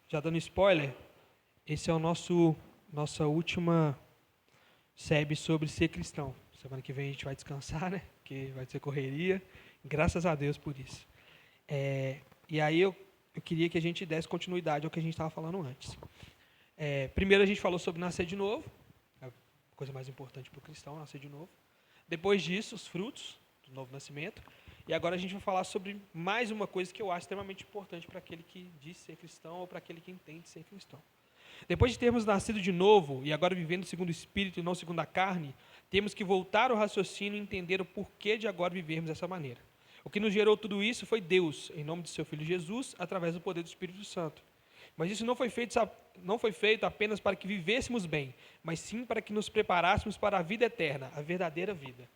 já dando spoiler, esse é o nossa última série sobre ser cristão. Semana que vem a gente vai descansar, né? Porque vai ser correria. Graças a Deus por isso. E aí eu queria que a gente desse continuidade ao que a gente estava falando antes. Primeiro a gente falou sobre nascer de novo, a coisa mais importante para o cristão, nascer de novo. Depois disso, os frutos do novo nascimento. E agora a gente vai falar sobre mais uma coisa que eu acho extremamente importante para aquele que diz ser cristão ou para aquele que entende ser cristão. Depois de termos nascido de novo e agora vivendo segundo o Espírito e não segundo a carne, temos que voltar ao raciocínio e entender o porquê de agora vivermos dessa maneira. O que nos gerou tudo isso foi Deus, em nome de seu Filho Jesus, através do poder do Espírito Santo. Mas isso não foi feito apenas para que vivêssemos bem, mas sim para que nos preparássemos para a vida eterna, a verdadeira vida.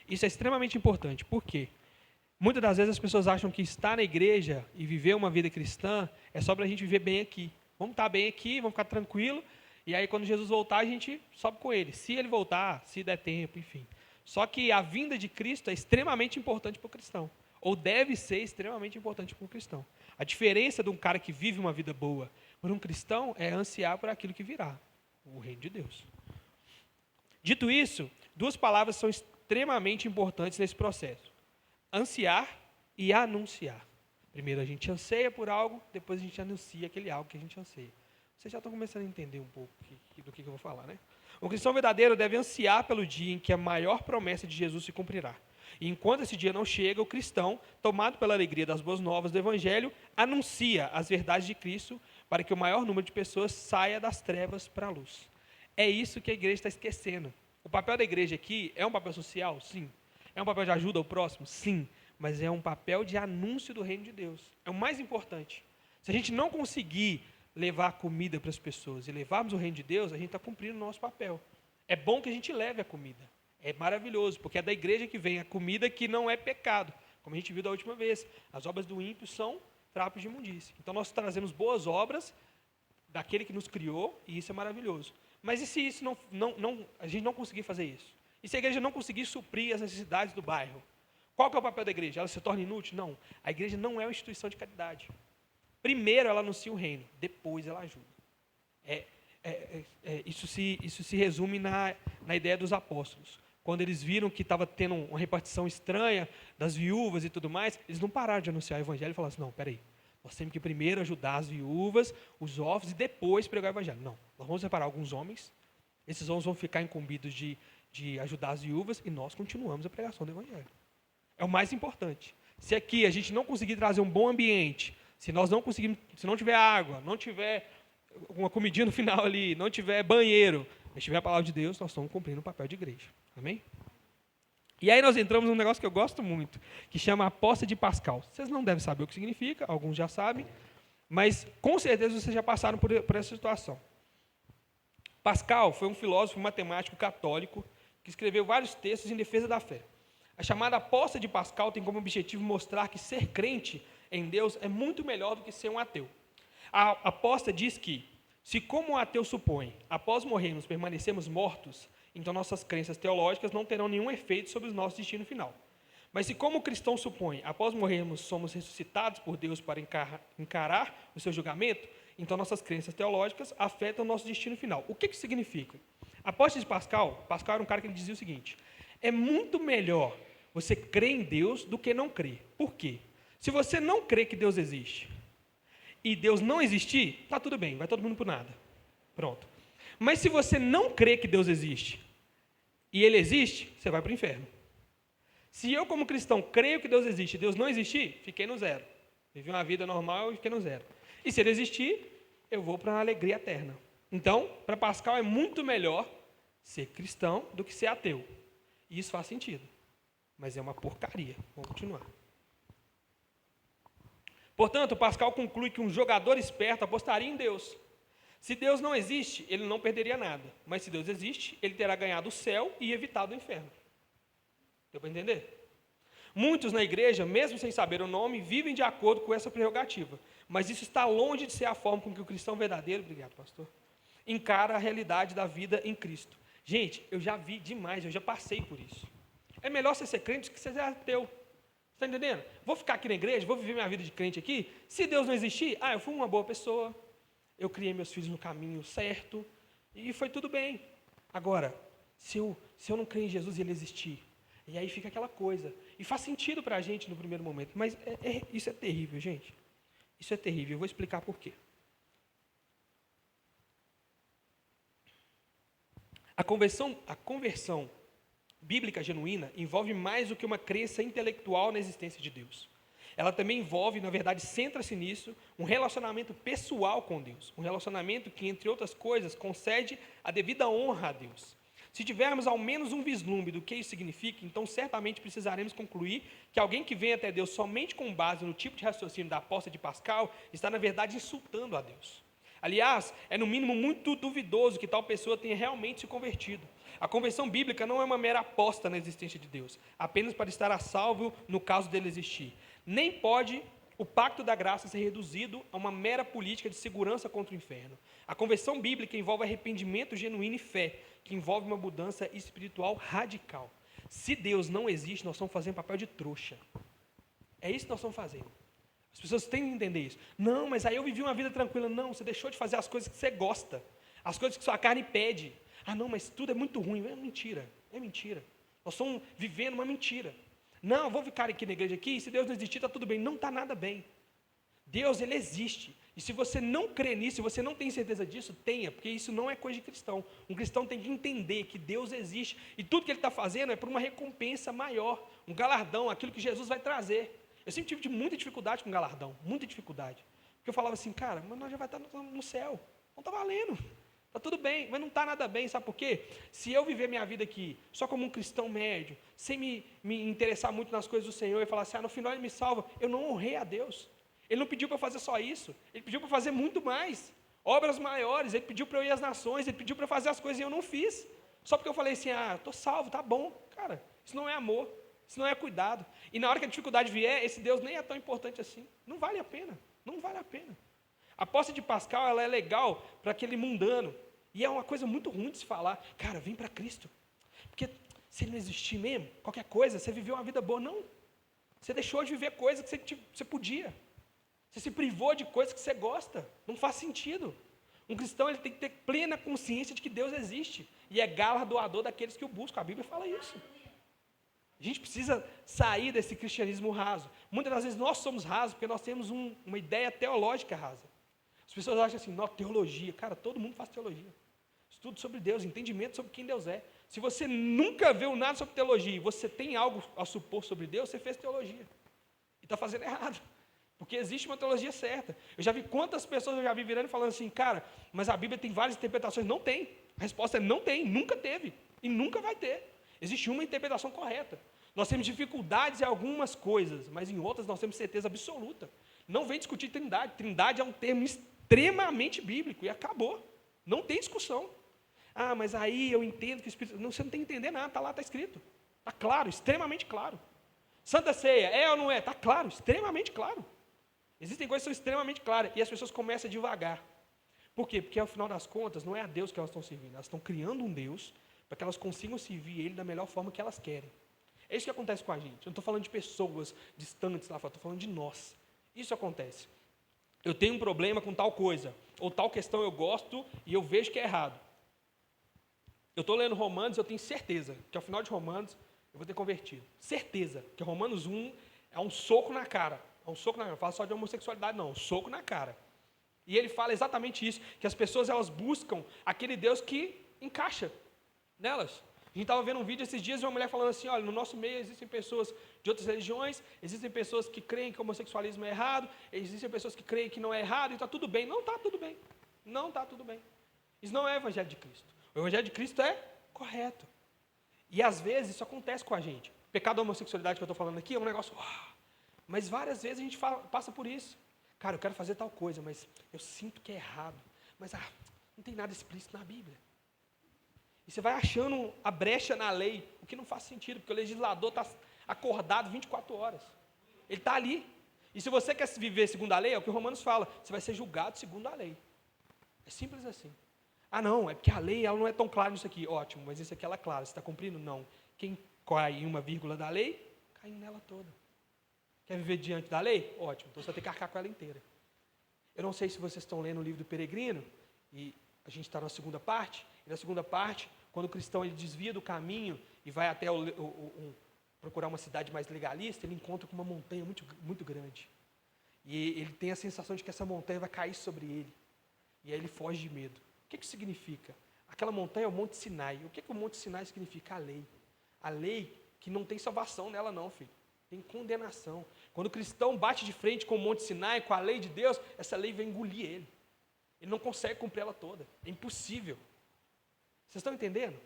Isso é extremamente importante. Por quê? Muitas das vezes as pessoas acham que estar na igreja e viver uma vida cristã é só para a gente viver bem aqui. Vamos estar bem aqui, vamos ficar tranquilo, e aí quando Jesus voltar a gente sobe com ele. Se ele voltar, se der tempo, enfim. Só que a vinda de Cristo é extremamente importante para o cristão, ou deve ser extremamente importante para o cristão. A diferença de um cara que vive uma vida boa para um cristão é ansiar por aquilo que virá, o reino de Deus. Dito isso, duas palavras são extremamente importantes nesse processo: ansiar e anunciar. Primeiro a gente anseia por algo, depois a gente anuncia aquele algo que a gente anseia. Vocês já estão começando a entender um pouco do que eu vou falar, né? O cristão verdadeiro deve ansiar pelo dia em que a maior promessa de Jesus se cumprirá. E enquanto esse dia não chega, o cristão, tomado pela alegria das boas novas do Evangelho, anuncia as verdades de Cristo para que o maior número de pessoas saia das trevas para a luz. É isso que a igreja está esquecendo. O papel da igreja aqui é um papel social? Sim. É um papel de ajuda ao próximo? Sim. Mas é um papel de anúncio do reino de Deus. É o mais importante. Se a gente não conseguir levar comida para as pessoas e levarmos o reino de Deus, a gente está cumprindo o nosso papel. É bom que a gente leve a comida. É maravilhoso, porque é da igreja que vem a comida que não é pecado. Como a gente viu da última vez, as obras do ímpio são trapos de imundície. Então nós trazemos boas obras daquele que nos criou, e isso é maravilhoso. Mas e se isso a gente não conseguir fazer isso? E se a igreja não conseguir suprir as necessidades do bairro? Qual que é o papel da igreja? Ela se torna inútil? Não. A igreja não é uma instituição de caridade. Primeiro ela anuncia o reino, depois ela ajuda. Isso se resume na ideia dos apóstolos. Quando eles viram que estava tendo uma repartição estranha das viúvas e tudo mais, eles não pararam de anunciar o evangelho e falaram assim: não, peraí, nós temos que primeiro ajudar as viúvas, os órfãos, e depois pregar o evangelho. Não, nós vamos separar alguns homens, esses homens vão ficar incumbidos de ajudar as viúvas, e nós continuamos a pregação do evangelho. É o mais importante. Se aqui a gente não conseguir trazer um bom ambiente, se nós não conseguirmos, se não tiver água, não tiver uma comidinha no final ali, não tiver banheiro, mas tiver a palavra de Deus, nós estamos cumprindo o papel de igreja. Amém? E aí nós entramos num negócio que eu gosto muito, que chama a posse de Pascal. Vocês não devem saber o que significa, alguns já sabem, mas com certeza vocês já passaram por essa situação. Pascal foi um filósofo matemático católico que escreveu vários textos em defesa da fé. A chamada posse de Pascal tem como objetivo mostrar que ser crente em Deus é muito melhor do que ser um ateu. A aposta diz que, se como um ateu supõe, após morrermos permanecemos mortos, então nossas crenças teológicas não terão nenhum efeito sobre o nosso destino final. Mas se como o cristão supõe, após morrermos somos ressuscitados por Deus para encarar o seu julgamento, então nossas crenças teológicas afetam o nosso destino final. O que isso significa? A aposta de Pascal era um cara que ele dizia o seguinte: é muito melhor você crer em Deus do que não crer. Por quê? Se você não crê que Deus existe e Deus não existir, está tudo bem, vai todo mundo por nada. Pronto. Mas se você não crê que Deus existe e Ele existe, você vai para o inferno. Se eu, como cristão, creio que Deus existe e Deus não existir, fiquei no zero. Vivi uma vida normal e fiquei no zero. E se Ele existir, eu vou para a alegria eterna. Então, para Pascal é muito melhor ser cristão do que ser ateu. E isso faz sentido. Mas é uma porcaria. Vamos continuar. Portanto, Pascal conclui que um jogador esperto apostaria em Deus. Se Deus não existe, ele não perderia nada. Mas se Deus existe, ele terá ganhado o céu e evitado o inferno. Deu para entender? Muitos na igreja, mesmo sem saber o nome, vivem de acordo com essa prerrogativa. Mas isso está longe de ser a forma com que o cristão verdadeiro, obrigado, pastor, encara a realidade da vida em Cristo. Gente, eu já vi demais, eu já passei por isso. É melhor você ser crente do que você ser ateu. Está entendendo? Vou ficar aqui na igreja, vou viver minha vida de crente aqui. Se Deus não existir, eu fui uma boa pessoa. eu criei meus filhos no caminho certo, e foi tudo bem. Agora, se eu não creio em Jesus e ele existir, e aí fica aquela coisa, e faz sentido para a gente no primeiro momento, mas isso é terrível, gente. Isso é terrível, eu vou explicar por quê. A conversão bíblica genuína envolve mais do que uma crença intelectual na existência de Deus. Ela também envolve, na verdade, centra-se nisso, um relacionamento pessoal com Deus. Um relacionamento que, entre outras coisas, concede a devida honra a Deus. Se tivermos ao menos um vislumbre do que isso significa, então certamente precisaremos concluir que alguém que vem até Deus somente com base no tipo de raciocínio da aposta de Pascal está, na verdade, insultando a Deus. Aliás, é no mínimo muito duvidoso que tal pessoa tenha realmente se convertido. A conversão bíblica não é uma mera aposta na existência de Deus, apenas para estar a salvo no caso dele existir. Nem pode o pacto da graça ser reduzido a uma mera política de segurança contra o inferno. A conversão bíblica envolve arrependimento genuíno e fé, que envolve uma mudança espiritual radical. Se Deus não existe, nós estamos fazendo papel de trouxa. É isso que nós estamos fazendo. As pessoas têm que entender isso. Não, mas aí eu vivi uma vida tranquila. Não, você deixou de fazer as coisas que você gosta, as coisas que sua carne pede. Ah, não, mas tudo é muito ruim. É mentira, é mentira. Nós estamos vivendo uma mentira. Não, eu vou ficar aqui na igreja aqui, e se Deus não existir, está tudo bem. Não está nada bem. Deus, ele existe. E se você não crê nisso, se você não tem certeza disso, tenha, porque isso não é coisa de cristão. Um cristão tem que entender que Deus existe, e tudo que ele está fazendo é por uma recompensa maior, um galardão, aquilo que Jesus vai trazer. Eu sempre tive muita dificuldade com galardão, muita dificuldade. Porque eu falava assim, cara, mas nós já vai estar no céu, não está valendo. Está tudo bem, mas não está nada bem, sabe por quê? Se eu viver minha vida aqui só como um cristão médio, sem me interessar muito nas coisas do Senhor e falar assim, no final ele me salva, eu não honrei a Deus. Ele não pediu para eu fazer só isso, ele pediu para eu fazer muito mais, obras maiores, ele pediu para eu ir às nações, ele pediu para eu fazer as coisas e eu não fiz. Só porque eu falei assim, estou salvo, tá bom. Cara, isso não é amor, isso não é cuidado. E na hora que a dificuldade vier, esse Deus nem é tão importante assim. Não vale a pena, não vale a pena. A aposta de Pascal, ela é legal para aquele mundano. E é uma coisa muito ruim de se falar. Cara, vem para Cristo. Porque se ele não existir mesmo, qualquer coisa, você viveu uma vida boa. Não. Você deixou de viver coisas que você podia. Você se privou de coisas que você gosta. Não faz sentido. Um cristão ele tem que ter plena consciência de que Deus existe. E é galardoador daqueles que o buscam. A Bíblia fala isso. A gente precisa sair desse cristianismo raso. Muitas das vezes nós somos rasos porque nós temos uma ideia teológica rasa. As pessoas acham assim, teologia. Cara, todo mundo faz teologia. Estudo sobre Deus, entendimento sobre quem Deus é. Se você nunca viu nada sobre teologia e você tem algo a supor sobre Deus, você fez teologia. E está fazendo errado. Porque existe uma teologia certa. Eu já vi quantas pessoas eu já vi virando e falando assim, cara, mas a Bíblia tem várias interpretações. Não tem. A resposta é não tem, nunca teve. E nunca vai ter. Existe uma interpretação correta. Nós temos dificuldades em algumas coisas, mas em outras nós temos certeza absoluta. Não vem discutir trindade. Trindade é um termo extremamente bíblico e acabou. Não tem discussão. Mas aí eu entendo que o Espírito... Não, você não tem que entender nada, está lá, está escrito. Está claro, extremamente claro. Santa Ceia, é ou não é? Está claro, extremamente claro. Existem coisas que são extremamente claras e as pessoas começam a devagar. Por quê? Porque, ao final das contas, não é a Deus que elas estão servindo. Elas estão criando um Deus para que elas consigam servir Ele da melhor forma que elas querem. É isso que acontece com a gente. Eu não estou falando de pessoas distantes lá fora, estou falando de nós. Isso acontece. Eu tenho um problema com tal coisa, ou tal questão eu gosto e eu vejo que é errado. Eu estou lendo Romanos, eu tenho certeza que ao final de Romanos eu vou ter convertido. Certeza que Romanos 1 é um soco na cara. É um soco na cara. Não fala só de homossexualidade, não. Um soco na cara. E ele fala exatamente isso, que as pessoas elas buscam aquele Deus que encaixa nelas. A gente estava vendo um vídeo esses dias de uma mulher falando assim, olha, no nosso meio existem pessoas de outras religiões, existem pessoas que creem que o homossexualismo é errado, existem pessoas que creem que não é errado e está tudo bem. Não está tudo bem. Não está tudo bem. Isso não é o Evangelho de Cristo. O Evangelho de Cristo é correto. E às vezes isso acontece com a gente. O pecado da homossexualidade que eu estou falando aqui é um negócio... mas várias vezes a gente passa por isso. Cara, eu quero fazer tal coisa, mas eu sinto que é errado. Mas não tem nada explícito na Bíblia. E você vai achando a brecha na lei, o que não faz sentido, porque o legislador está acordado 24 horas. Ele está ali. E se você quer viver segundo a lei, é o que o Romanos fala, você vai ser julgado segundo a lei. É simples assim. Não, é porque a lei ela não é tão clara nisso aqui. Ótimo, mas isso aqui ela é clara. Você está cumprindo? Não. Quem cai em uma vírgula da lei, cai nela toda. Quer viver diante da lei? Ótimo, então você vai ter que arcar com ela inteira. Eu não sei se vocês estão lendo o livro do Peregrino, e a gente está na segunda parte, e na segunda parte, quando o cristão ele desvia do caminho e vai até procurar uma cidade mais legalista, ele encontra com uma montanha muito, muito grande. E ele tem a sensação de que essa montanha vai cair sobre ele. E aí ele foge de medo. O que isso significa? Aquela montanha é o Monte Sinai. O que o Monte Sinai significa? A lei. A lei que não tem salvação nela não, filho. Tem condenação. Quando o cristão bate de frente com o Monte Sinai, com a lei de Deus, essa lei vai engolir ele. Ele não consegue cumprir ela toda. É impossível. Vocês estão entendendo?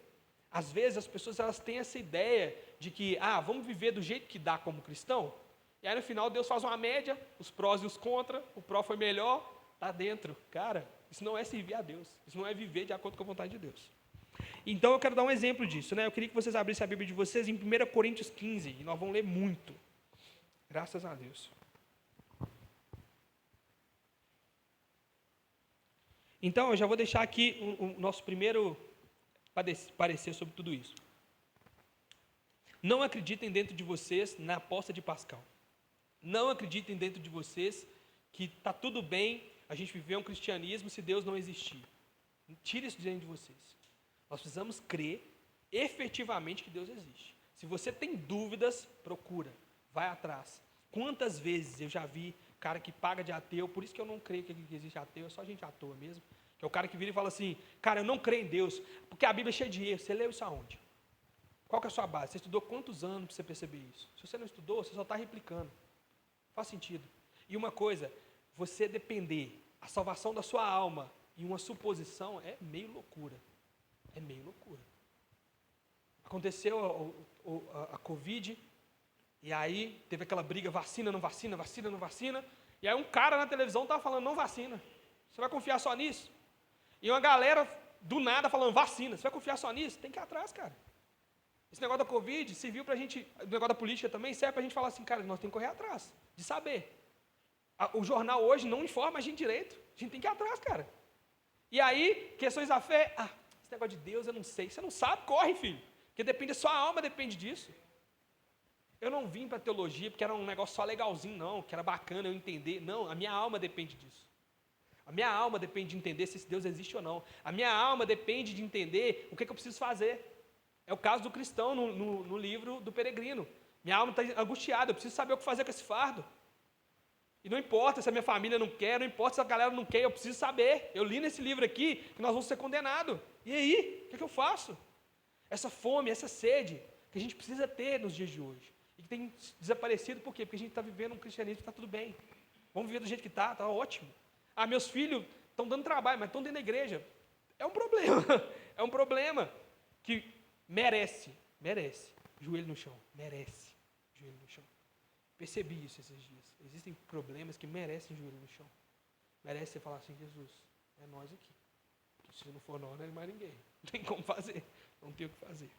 Às vezes as pessoas elas têm essa ideia de que, vamos viver do jeito que dá como cristão. E aí no final Deus faz uma média, os prós e os contras, o pró foi melhor, está dentro. Cara, isso não é servir a Deus. Isso não é viver de acordo com a vontade de Deus. Então eu quero dar um exemplo disso, né? Eu queria que vocês abrissem a Bíblia de vocês em 1 Coríntios 15, e nós vamos ler muito. Graças a Deus. Então eu já vou deixar aqui o nosso primeiro parecer sobre tudo isso. Não acreditem dentro de vocês na aposta de Pascal. Não acreditem dentro de vocês que está tudo bem a gente viver um cristianismo se Deus não existir. Tire isso de dentro de vocês. Nós precisamos crer efetivamente que Deus existe. Se você tem dúvidas, procura, vai atrás. Quantas vezes eu já vi cara que paga de ateu, por isso que eu não creio que existe ateu, é só gente à toa mesmo, que é o cara que vira e fala assim, cara, eu não creio em Deus, porque a Bíblia é cheia de erros. Você leu isso aonde? Qual que é a sua base? Você estudou quantos anos para você perceber isso? Se você não estudou, você só está replicando. Faz sentido. E uma coisa, você depender a salvação da sua alma em uma suposição é meio loucura. É meio loucura. Aconteceu a Covid, e aí teve aquela briga, vacina, não vacina, vacina, não vacina, e aí um cara na televisão estava falando, não vacina. Você vai confiar só nisso? E uma galera, do nada, falando, vacina. Você vai confiar só nisso? Tem que ir atrás, cara. Esse negócio da Covid serviu para a gente, o negócio da política também, serve para a gente falar assim, cara, nós temos que correr atrás, de saber. O jornal hoje não informa a gente direito, a gente tem que ir atrás, cara. E aí, questões da fé, esse negócio de Deus eu não sei. Você não sabe, corre, filho. Porque depende, a sua alma depende disso. Eu não vim para a teologia porque era um negócio só legalzinho, não, que era bacana eu entender. Não, a minha alma depende disso. A minha alma depende de entender se esse Deus existe ou não. A minha alma depende de entender o que eu preciso fazer. É o caso do cristão no livro do Peregrino. Minha alma está angustiada, eu preciso saber o que fazer com esse fardo. E não importa se a minha família não quer, não importa se a galera não quer, eu preciso saber. Eu li nesse livro aqui que nós vamos ser condenados. E aí, o que eu faço? Essa fome, essa sede que a gente precisa ter nos dias de hoje. E que tem desaparecido, por quê? Porque a gente está vivendo um cristianismo que está tudo bem. Vamos viver do jeito que está ótimo. Meus filhos estão dando trabalho, mas estão dentro da igreja. É um problema. É um problema que merece, joelho no chão, merece, joelho no chão. Percebi isso esses dias. Existem problemas que merecem joelho no chão. Merece você falar assim, Jesus, é nós aqui. Se não for nós, não é mais ninguém. Não tem como fazer, não tem o que fazer.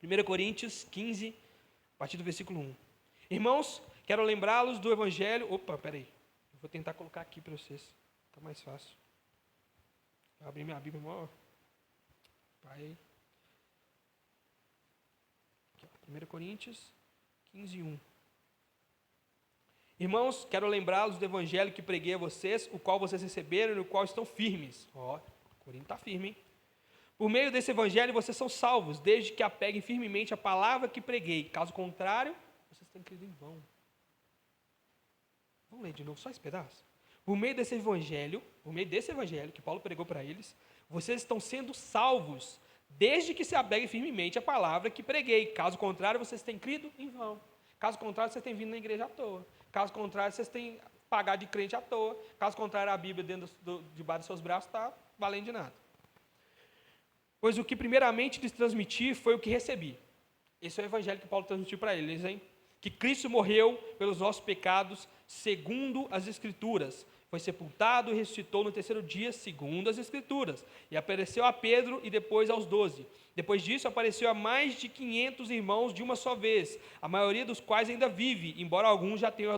1 Coríntios 15, a partir do versículo 1. Irmãos, quero lembrá-los do Evangelho. Opa, peraí. Eu vou tentar colocar aqui para vocês. Está mais fácil. Eu abri minha Bíblia, irmão. Pai. 1 Coríntios 15, 1. Irmãos, quero lembrá-los do evangelho que preguei a vocês, o qual vocês receberam e no qual estão firmes. O Coríntios está firme, hein? Por meio desse evangelho vocês são salvos, desde que apeguem firmemente a palavra que preguei. Caso contrário, vocês têm crido em vão. Vamos ler de novo só esse pedaço? Por meio desse evangelho que Paulo pregou para eles, vocês estão sendo salvos, desde que se apeguem firmemente a palavra que preguei. Caso contrário, vocês têm crido em vão. Caso contrário, vocês têm vindo na igreja à toa. Caso contrário, vocês têm pagado de crente à toa. Caso contrário, a Bíblia debaixo dos seus braços está valendo de nada. Pois o que primeiramente lhes transmiti foi o que recebi. Esse é o evangelho que Paulo transmitiu para eles, hein? Que Cristo morreu pelos nossos pecados, segundo as Escrituras. Foi sepultado e ressuscitou no terceiro dia, segundo as Escrituras. E apareceu a Pedro e depois aos 12. Depois disso, apareceu a mais de 500 irmãos de uma só vez, a maioria dos quais ainda vive, embora alguns já tenham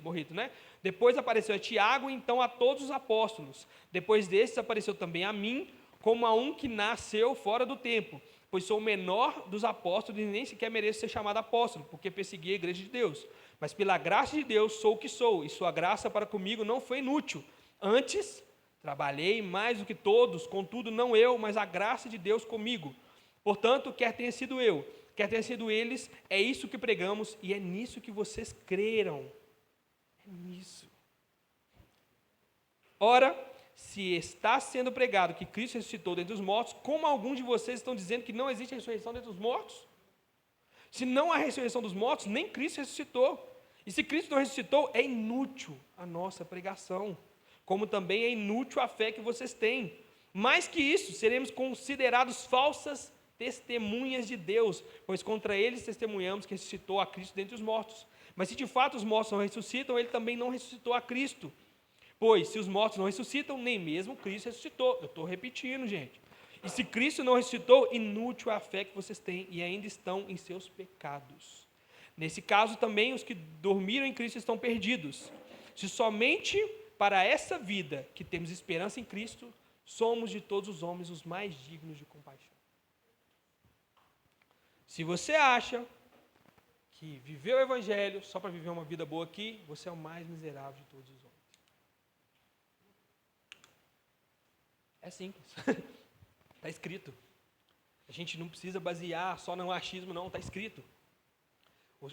morrido, né? Depois apareceu a Tiago e então a todos os apóstolos. Depois desses, apareceu também a mim, como a um que nasceu fora do tempo, pois sou o menor dos apóstolos e nem sequer mereço ser chamado apóstolo, porque persegui a igreja de Deus. Mas pela graça de Deus sou o que sou, e sua graça para comigo não foi inútil. Antes, trabalhei mais do que todos, contudo, não eu, mas a graça de Deus comigo. Portanto, quer tenha sido eu, quer tenha sido eles, é isso que pregamos e é nisso que vocês creram. É nisso. Ora, se está sendo pregado que Cristo ressuscitou dentre os mortos, como alguns de vocês estão dizendo que não existe ressurreição dentre os mortos? Se não há ressurreição dos mortos, nem Cristo ressuscitou. E se Cristo não ressuscitou, é inútil a nossa pregação, como também é inútil a fé que vocês têm. Mais que isso, seremos considerados falsas testemunhas de Deus, pois contra eles testemunhamos que ressuscitou a Cristo dentre os mortos. Mas se de fato os mortos não ressuscitam, ele também não ressuscitou a Cristo. Pois se os mortos não ressuscitam, nem mesmo Cristo ressuscitou. Eu estou repetindo, gente. E se Cristo não ressuscitou, inútil é a fé que vocês têm e ainda estão em seus pecados. Nesse caso também os que dormiram em Cristo estão perdidos. Se somente para essa vida que temos esperança em Cristo, somos de todos os homens os mais dignos de compaixão. Se você acha que viver o Evangelho só para viver uma vida boa aqui, você é o mais miserável de todos os homens. É simples. Está escrito. A gente não precisa basear só no achismo, não. Está escrito.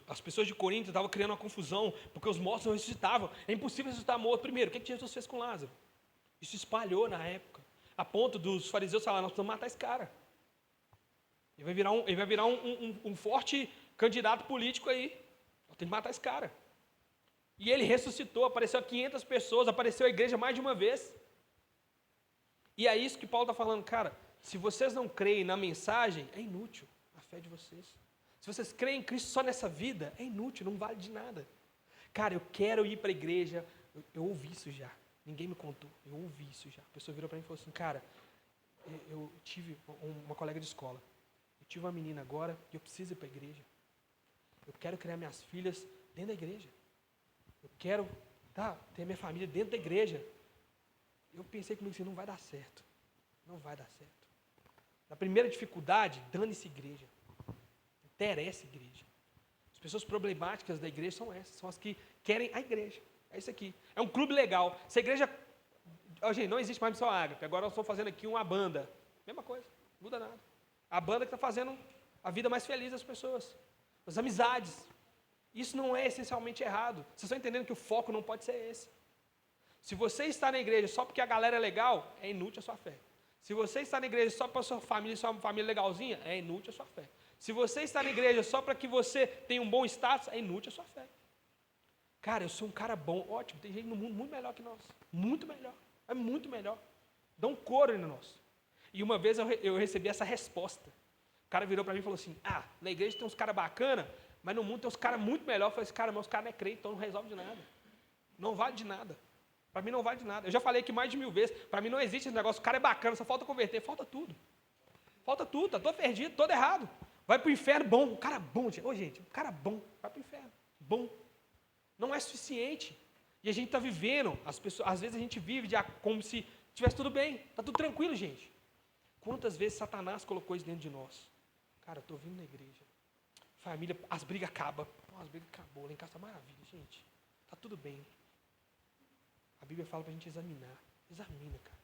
As pessoas de Corinto estavam criando uma confusão, porque os mortos não ressuscitavam. É impossível ressuscitar morto. Primeiro, o que Jesus fez com Lázaro? Isso espalhou na época, a ponto dos fariseus falar, nós precisamos matar esse cara. Ele vai virar um forte candidato político aí. Nós temos que matar esse cara. E ele ressuscitou, apareceu a 500 pessoas, apareceu a igreja mais de uma vez. E é isso que Paulo está falando, cara, se vocês não creem na mensagem, é inútil a fé de vocês. Se vocês creem em Cristo só nessa vida, é inútil, não vale de nada. Cara, eu quero ir para a igreja, eu ouvi isso já, ninguém me contou, eu ouvi isso já. A pessoa virou para mim e falou assim, cara, eu tive uma colega de escola, eu tive uma menina agora e eu preciso ir para a igreja. Eu quero criar minhas filhas dentro da igreja. Eu quero ter minha família dentro da igreja. Eu pensei comigo assim, não vai dar certo. Não vai dar certo. Na primeira dificuldade, dane-se igreja. Interessa igreja. As pessoas problemáticas da igreja são essas, são as que querem a igreja. É isso aqui. É um clube legal. Se a igreja... gente, não existe mais Missão Ágape. Agora nós estamos fazendo aqui uma banda. Mesma coisa, não muda nada. A banda que está fazendo a vida mais feliz das pessoas. As amizades. Isso não é essencialmente errado. Vocês estão entendendo que o foco não pode ser esse. Se você está na igreja só porque a galera é legal, é inútil a sua fé. Se você está na igreja só para a sua família legalzinha, é inútil a sua fé. Se você está na igreja só para que você tenha um bom status, é inútil a sua fé. Cara, eu sou um cara bom, ótimo, tem gente no mundo muito melhor que nós. Muito melhor, é muito melhor. Dá um coro no nosso. E uma vez eu recebi essa resposta. O cara virou para mim e falou assim, na igreja tem uns caras bacanas, mas no mundo tem uns caras muito melhores. Eu falei assim, cara, mas os caras não é crente, então não resolve de nada. Não vale de nada. Para mim não vale de nada. Eu já falei aqui mais de 1000 vezes. Para mim não existe esse negócio. O cara é bacana, só falta converter. Falta tudo. Falta tudo. Está todo perdido, todo errado. Vai para o inferno bom. O cara bom, gente. Ô, gente, o cara bom. Vai para o inferno. Bom. Não é suficiente. E a gente está vivendo. As pessoas, às vezes a gente vive como se estivesse tudo bem. Está tudo tranquilo, gente. Quantas vezes Satanás colocou isso dentro de nós? Cara, eu estou vindo na igreja. Família, as brigas acabam. As brigas acabou. Lá em casa está maravilha, gente. Está tudo bem. A Bíblia fala para a gente examinar. Examina, cara.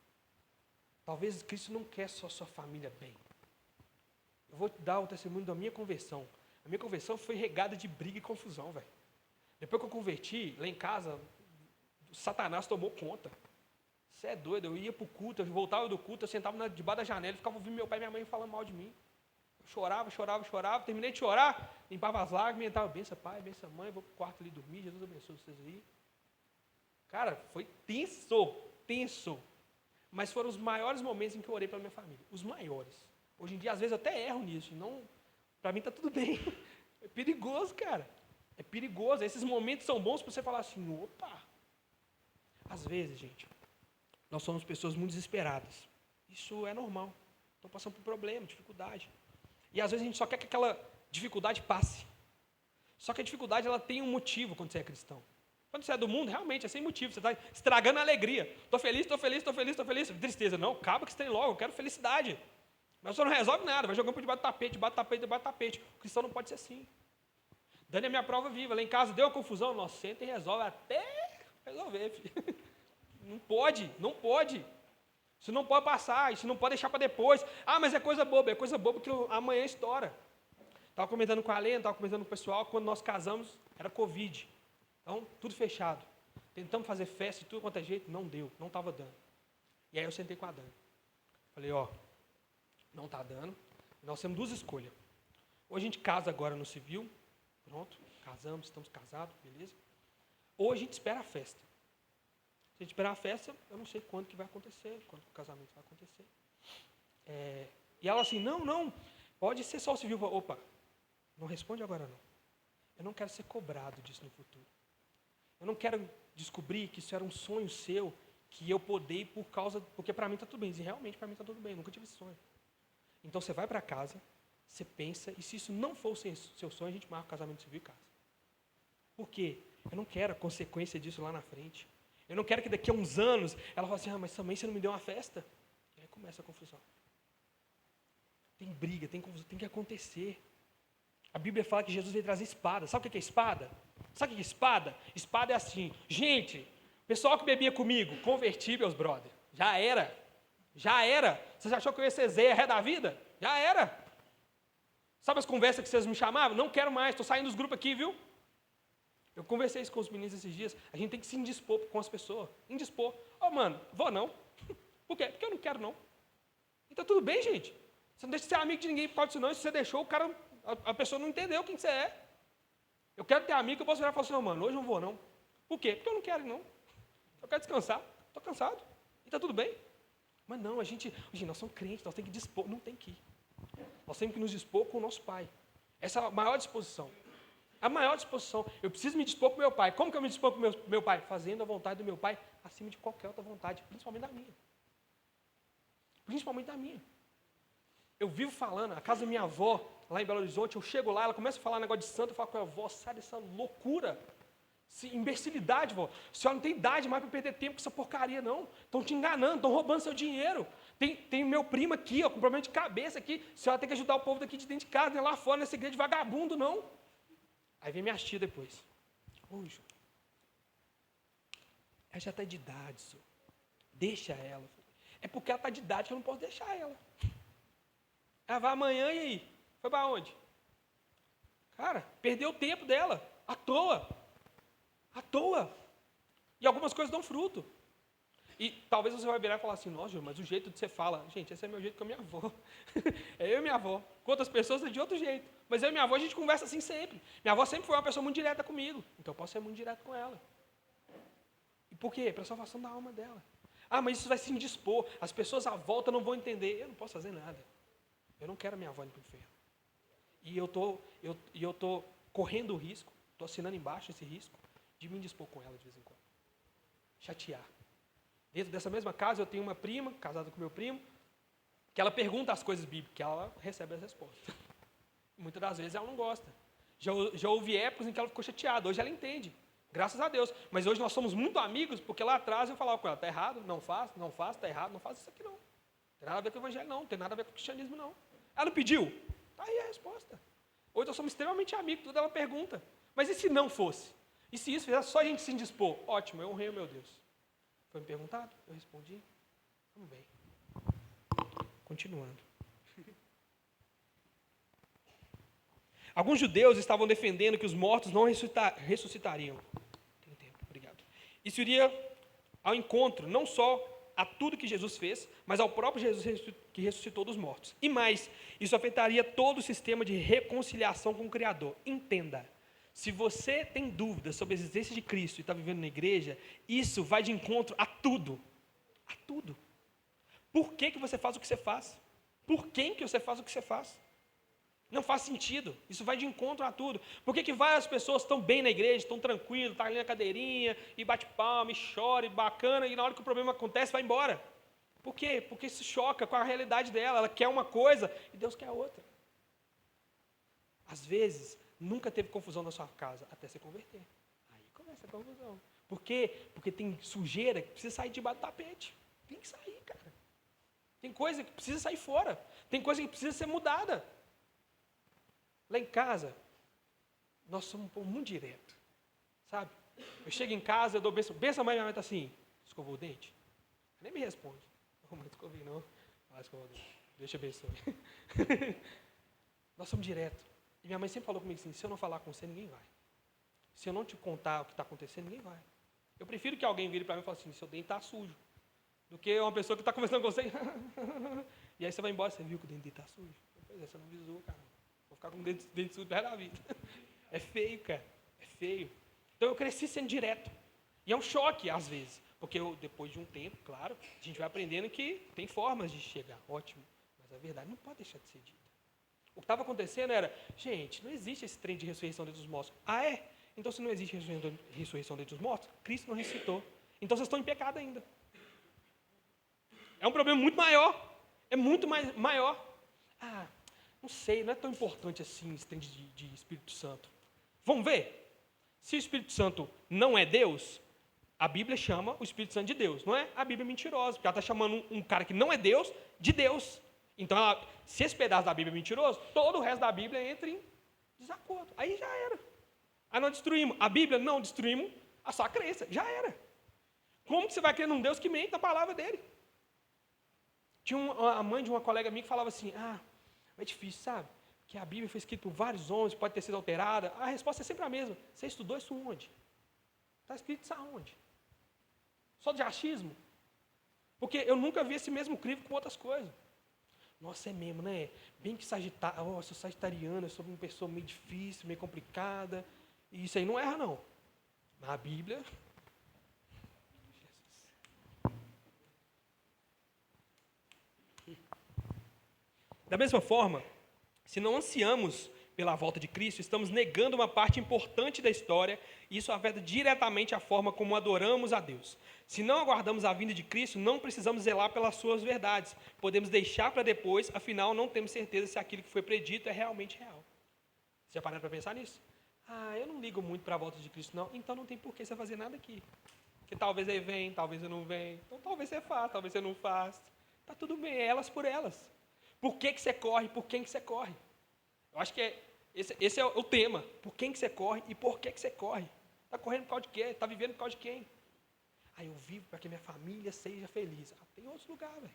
Talvez Cristo não quer só sua família bem. Eu vou dar o testemunho da minha conversão. A minha conversão foi regada de briga e confusão, velho. Depois que eu converti, lá em casa, o Satanás tomou conta. Você é doido, eu ia para o culto, eu voltava do culto, eu sentava debaixo da janela e ficava ouvindo meu pai e minha mãe falando mal de mim. Eu chorava, terminei de chorar, limpava as lágrimas e entrava, benção pai, benção mãe, vou para o quarto ali dormir, Jesus abençoe vocês aí. Cara, foi tenso. Mas foram os maiores momentos em que eu orei pela minha família. Os maiores. Hoje em dia, às vezes, eu até erro nisso. Para mim, está tudo bem. É perigoso, cara. É perigoso. Esses momentos são bons para você falar assim, opa. Às vezes, gente, nós somos pessoas muito desesperadas. Isso é normal. Estão passando por problema, dificuldade. E às vezes a gente só quer que aquela dificuldade passe. Só que a dificuldade, ela tem um motivo quando você é cristão. Quando você é do mundo, realmente é sem motivo. Você está estragando a alegria. Estou feliz. Tristeza. Não, acaba que você tem logo. Eu quero felicidade. Mas você não resolve nada. Vai jogando por debaixo do tapete. O cristão não pode ser assim. Dani é minha prova viva. Lá em casa deu uma confusão. Nós senta e resolve até resolver, filho. Não pode, não pode. Isso não pode passar, isso não pode deixar para depois. Ah, mas é coisa boba que amanhã estoura. Estava comentando com a Lena, estava comentando com o pessoal, quando nós casamos, era Covid. Então, tudo fechado. Tentamos fazer festa de tudo quanto é jeito, não deu, não estava dando. E aí eu sentei com a Dani. Falei, não está dando. Nós temos duas escolhas. Ou a gente casa agora no civil, pronto, casamos, estamos casados, beleza. Ou a gente espera a festa. Se a gente esperar a festa, eu não sei quando que vai acontecer, quando o casamento vai acontecer. E ela assim, não, pode ser só o civil. Opa, não responde agora não. Eu não quero ser cobrado disso no futuro. Eu não quero descobrir que isso era um sonho seu, que eu podei porque para mim está tudo bem. E realmente para mim está tudo bem, eu nunca tive esse sonho. Então você vai para casa, você pensa, e se isso não for o seu sonho, a gente marca o casamento civil e casa. Por quê? Eu não quero a consequência disso lá na frente. Eu não quero que daqui a uns anos ela fale assim, mas também você não me deu uma festa. E aí começa a confusão. Tem briga, tem confusão, tem que acontecer. A Bíblia fala que Jesus veio trazer espada. Sabe o que é espada? Sabe o que é espada? Espada é assim, gente, pessoal que bebia comigo, converti meus brother. Já era. Você achou que eu ia ser Zé ré da vida? Já era. Sabe as conversas que vocês me chamavam? Não quero mais, estou saindo dos grupos aqui, viu? Eu conversei isso com os meninos esses dias. A gente tem que se indispor com as pessoas. Indispor. Mano, vou não. Por quê? Porque eu não quero não. E tá tudo bem, gente. Você não deixa de ser amigo de ninguém por causa disso não. E se você deixou, a pessoa não entendeu quem você é. Eu quero ter amigo que eu posso virar e falar assim, não, mano, hoje eu não vou não. Por quê? Porque eu não quero não. Eu quero descansar. Estou cansado. E tá tudo bem. Mas não, nós somos crentes, nós temos que dispor. Não tem que ir. Nós temos que nos dispor com o nosso Pai. Essa é a maior disposição. A maior disposição. Eu preciso me dispor com o meu Pai. Como que eu me dispor com o meu Pai? Fazendo a vontade do meu Pai acima de qualquer outra vontade, principalmente da minha. Principalmente da minha. Eu vivo falando, a casa da minha avó, lá em Belo Horizonte, eu chego lá, ela começa a falar negócio de santo, eu falo com a avó, sai dessa loucura, imbecilidade, vó. A senhora não tem idade mais para perder tempo com essa porcaria, não. Estão te enganando, estão roubando seu dinheiro. Tem meu primo aqui, com problema de cabeça aqui, a senhora tem que ajudar o povo daqui de dentro de casa, não é lá fora, nessa igreja de vagabundo, não. Aí vem minha tia depois. Ô, Ju, ela já está de idade, senhor. Deixa ela. É porque ela está de idade que eu não posso deixar ela. Ela vai amanhã e aí? Foi para onde? Cara, perdeu o tempo dela. À toa. À toa. E algumas coisas dão fruto. E talvez você vai virar e falar assim, nossa, Ju, mas o jeito de você fala, gente, esse é meu jeito com a minha avó. É eu e minha avó. Com outras pessoas é de outro jeito. Mas eu e minha avó, a gente conversa assim sempre. Minha avó sempre foi uma pessoa muito direta comigo. Então eu posso ser muito direto com ela. E por quê? Para a salvação da alma dela. Ah, mas isso vai se indispor. As pessoas à volta não vão entender. Eu não posso fazer nada. Eu não quero a minha avó ir para o inferno. E eu tô correndo o risco, estou assinando embaixo esse risco, de me indispor com ela de vez em quando. Chatear. Dentro dessa mesma casa eu tenho uma prima, casada com meu primo, que ela pergunta as coisas bíblicas, que ela recebe as respostas. Muitas das vezes ela não gosta. Já houve épocas em que ela ficou chateada, hoje ela entende, graças a Deus. Mas hoje nós somos muito amigos, porque lá atrás eu falava com ela, está errado, não faz, está errado, não faz isso aqui não. Não tem nada a ver com o evangelho não, não tem nada a ver com o cristianismo não. Ela não pediu? Está aí a resposta. Hoje nós somos extremamente amigos, tudo ela pergunta. Mas e se não fosse? E se isso fizesse só a gente se indispor? Ótimo, eu honrei o meu Deus. Foi me perguntado, eu respondi. Vamos bem. Continuando. Alguns judeus estavam defendendo que os mortos não ressuscitariam. Tem tempo, obrigado. Isso iria ao encontro, não só a tudo que Jesus fez, mas ao próprio Jesus que ressuscitou dos mortos. E mais, isso afetaria todo o sistema de reconciliação com o Criador. Entenda, se você tem dúvidas sobre a existência de Cristo e está vivendo na igreja, isso vai de encontro a tudo. A tudo. Por que você faz o que você faz? Por quem que você faz o que você faz? Não faz sentido. Isso vai de encontro a tudo. Por que várias pessoas estão bem na igreja, estão tranquilas, estão ali na cadeirinha, e bate palma, e chora, e bacana, e na hora que o problema acontece, vai embora? Por quê? Porque se choca com a realidade dela. Ela quer uma coisa e Deus quer outra. Às vezes, nunca teve confusão na sua casa, até se converter. Aí começa a confusão. Por quê? Porque tem sujeira que precisa sair debaixo do tapete. Tem que sair, cara. Tem coisa que precisa sair fora. Tem coisa que precisa ser mudada. Lá em casa, nós somos um povo muito direto, sabe? Eu chego em casa, eu dou bênção, a mãe está assim, escovou o dente? Nem me responde. Não, mas escovei não. Ah, escovou o dente. Deus te abençoe. Nós somos direto. E minha mãe sempre falou comigo assim, se eu não falar com você, ninguém vai. Se eu não te contar o que está acontecendo, ninguém vai. Eu prefiro que alguém vire para mim e fale assim, seu dente está sujo. Do que uma pessoa que está conversando com você. E aí você vai embora, você viu que o dente está sujo. Pois é, você não avisou, cara. Vou ficar com o dente sujo pro resto da vida. É feio, cara. É feio. Então eu cresci sendo direto. E é um choque, às vezes. Porque depois de um tempo, claro, a gente vai aprendendo que tem formas de chegar. Ótimo. Mas a verdade não pode deixar de ser dita. O que estava acontecendo era, gente, não existe esse trem de ressurreição dentre os mortos. Ah, é? Então, se não existe ressurreição dentre os mortos, Cristo não ressuscitou. Então, vocês estão em pecado ainda. É um problema muito maior. É muito maior. Ah, não sei, não é tão importante assim esse trem de Espírito Santo. Vamos ver? Se o Espírito Santo não é Deus, a Bíblia chama o Espírito Santo de Deus. Não é a Bíblia mentirosa, porque ela está chamando um cara que não é Deus de Deus. Então, se esse pedaço da Bíblia é mentiroso, todo o resto da Bíblia entra em desacordo. Aí já era. Aí nós destruímos a Bíblia, não destruímos a sua crença. Já era. Como que você vai crer num Deus que mente na palavra dele? Tinha a mãe de uma colega minha que falava assim, é difícil, sabe? Porque a Bíblia foi escrita por vários homens, pode ter sido alterada. A resposta é sempre a mesma. Você estudou isso onde? Está escrito isso aonde? Só de achismo? Porque eu nunca vi esse mesmo crivo com outras coisas. Nossa, é mesmo, né? Bem que eu sou sagitariano, eu sou uma pessoa meio difícil, meio complicada. E isso aí não erra, não. Na Bíblia... Da mesma forma, se não ansiamos pela volta de Cristo, estamos negando uma parte importante da história e isso afeta diretamente a forma como adoramos a Deus. Se não aguardamos a vinda de Cristo, não precisamos zelar pelas suas verdades. Podemos deixar para depois, afinal não temos certeza se aquilo que foi predito é realmente real. Você já parou para pensar nisso? Eu não ligo muito para a volta de Cristo, não. Então não tem por que você fazer nada aqui. Porque talvez ele venha, talvez ele não venha. Então talvez você faça, talvez você não faça. Está tudo bem, é elas por elas. Por que você corre, por quem que você corre? Eu acho que esse é o tema. Por quem que você corre e por que você corre? Está correndo por causa de quê? Está vivendo por causa de quem? Eu vivo para que minha família seja feliz. Tem outros lugares, velho.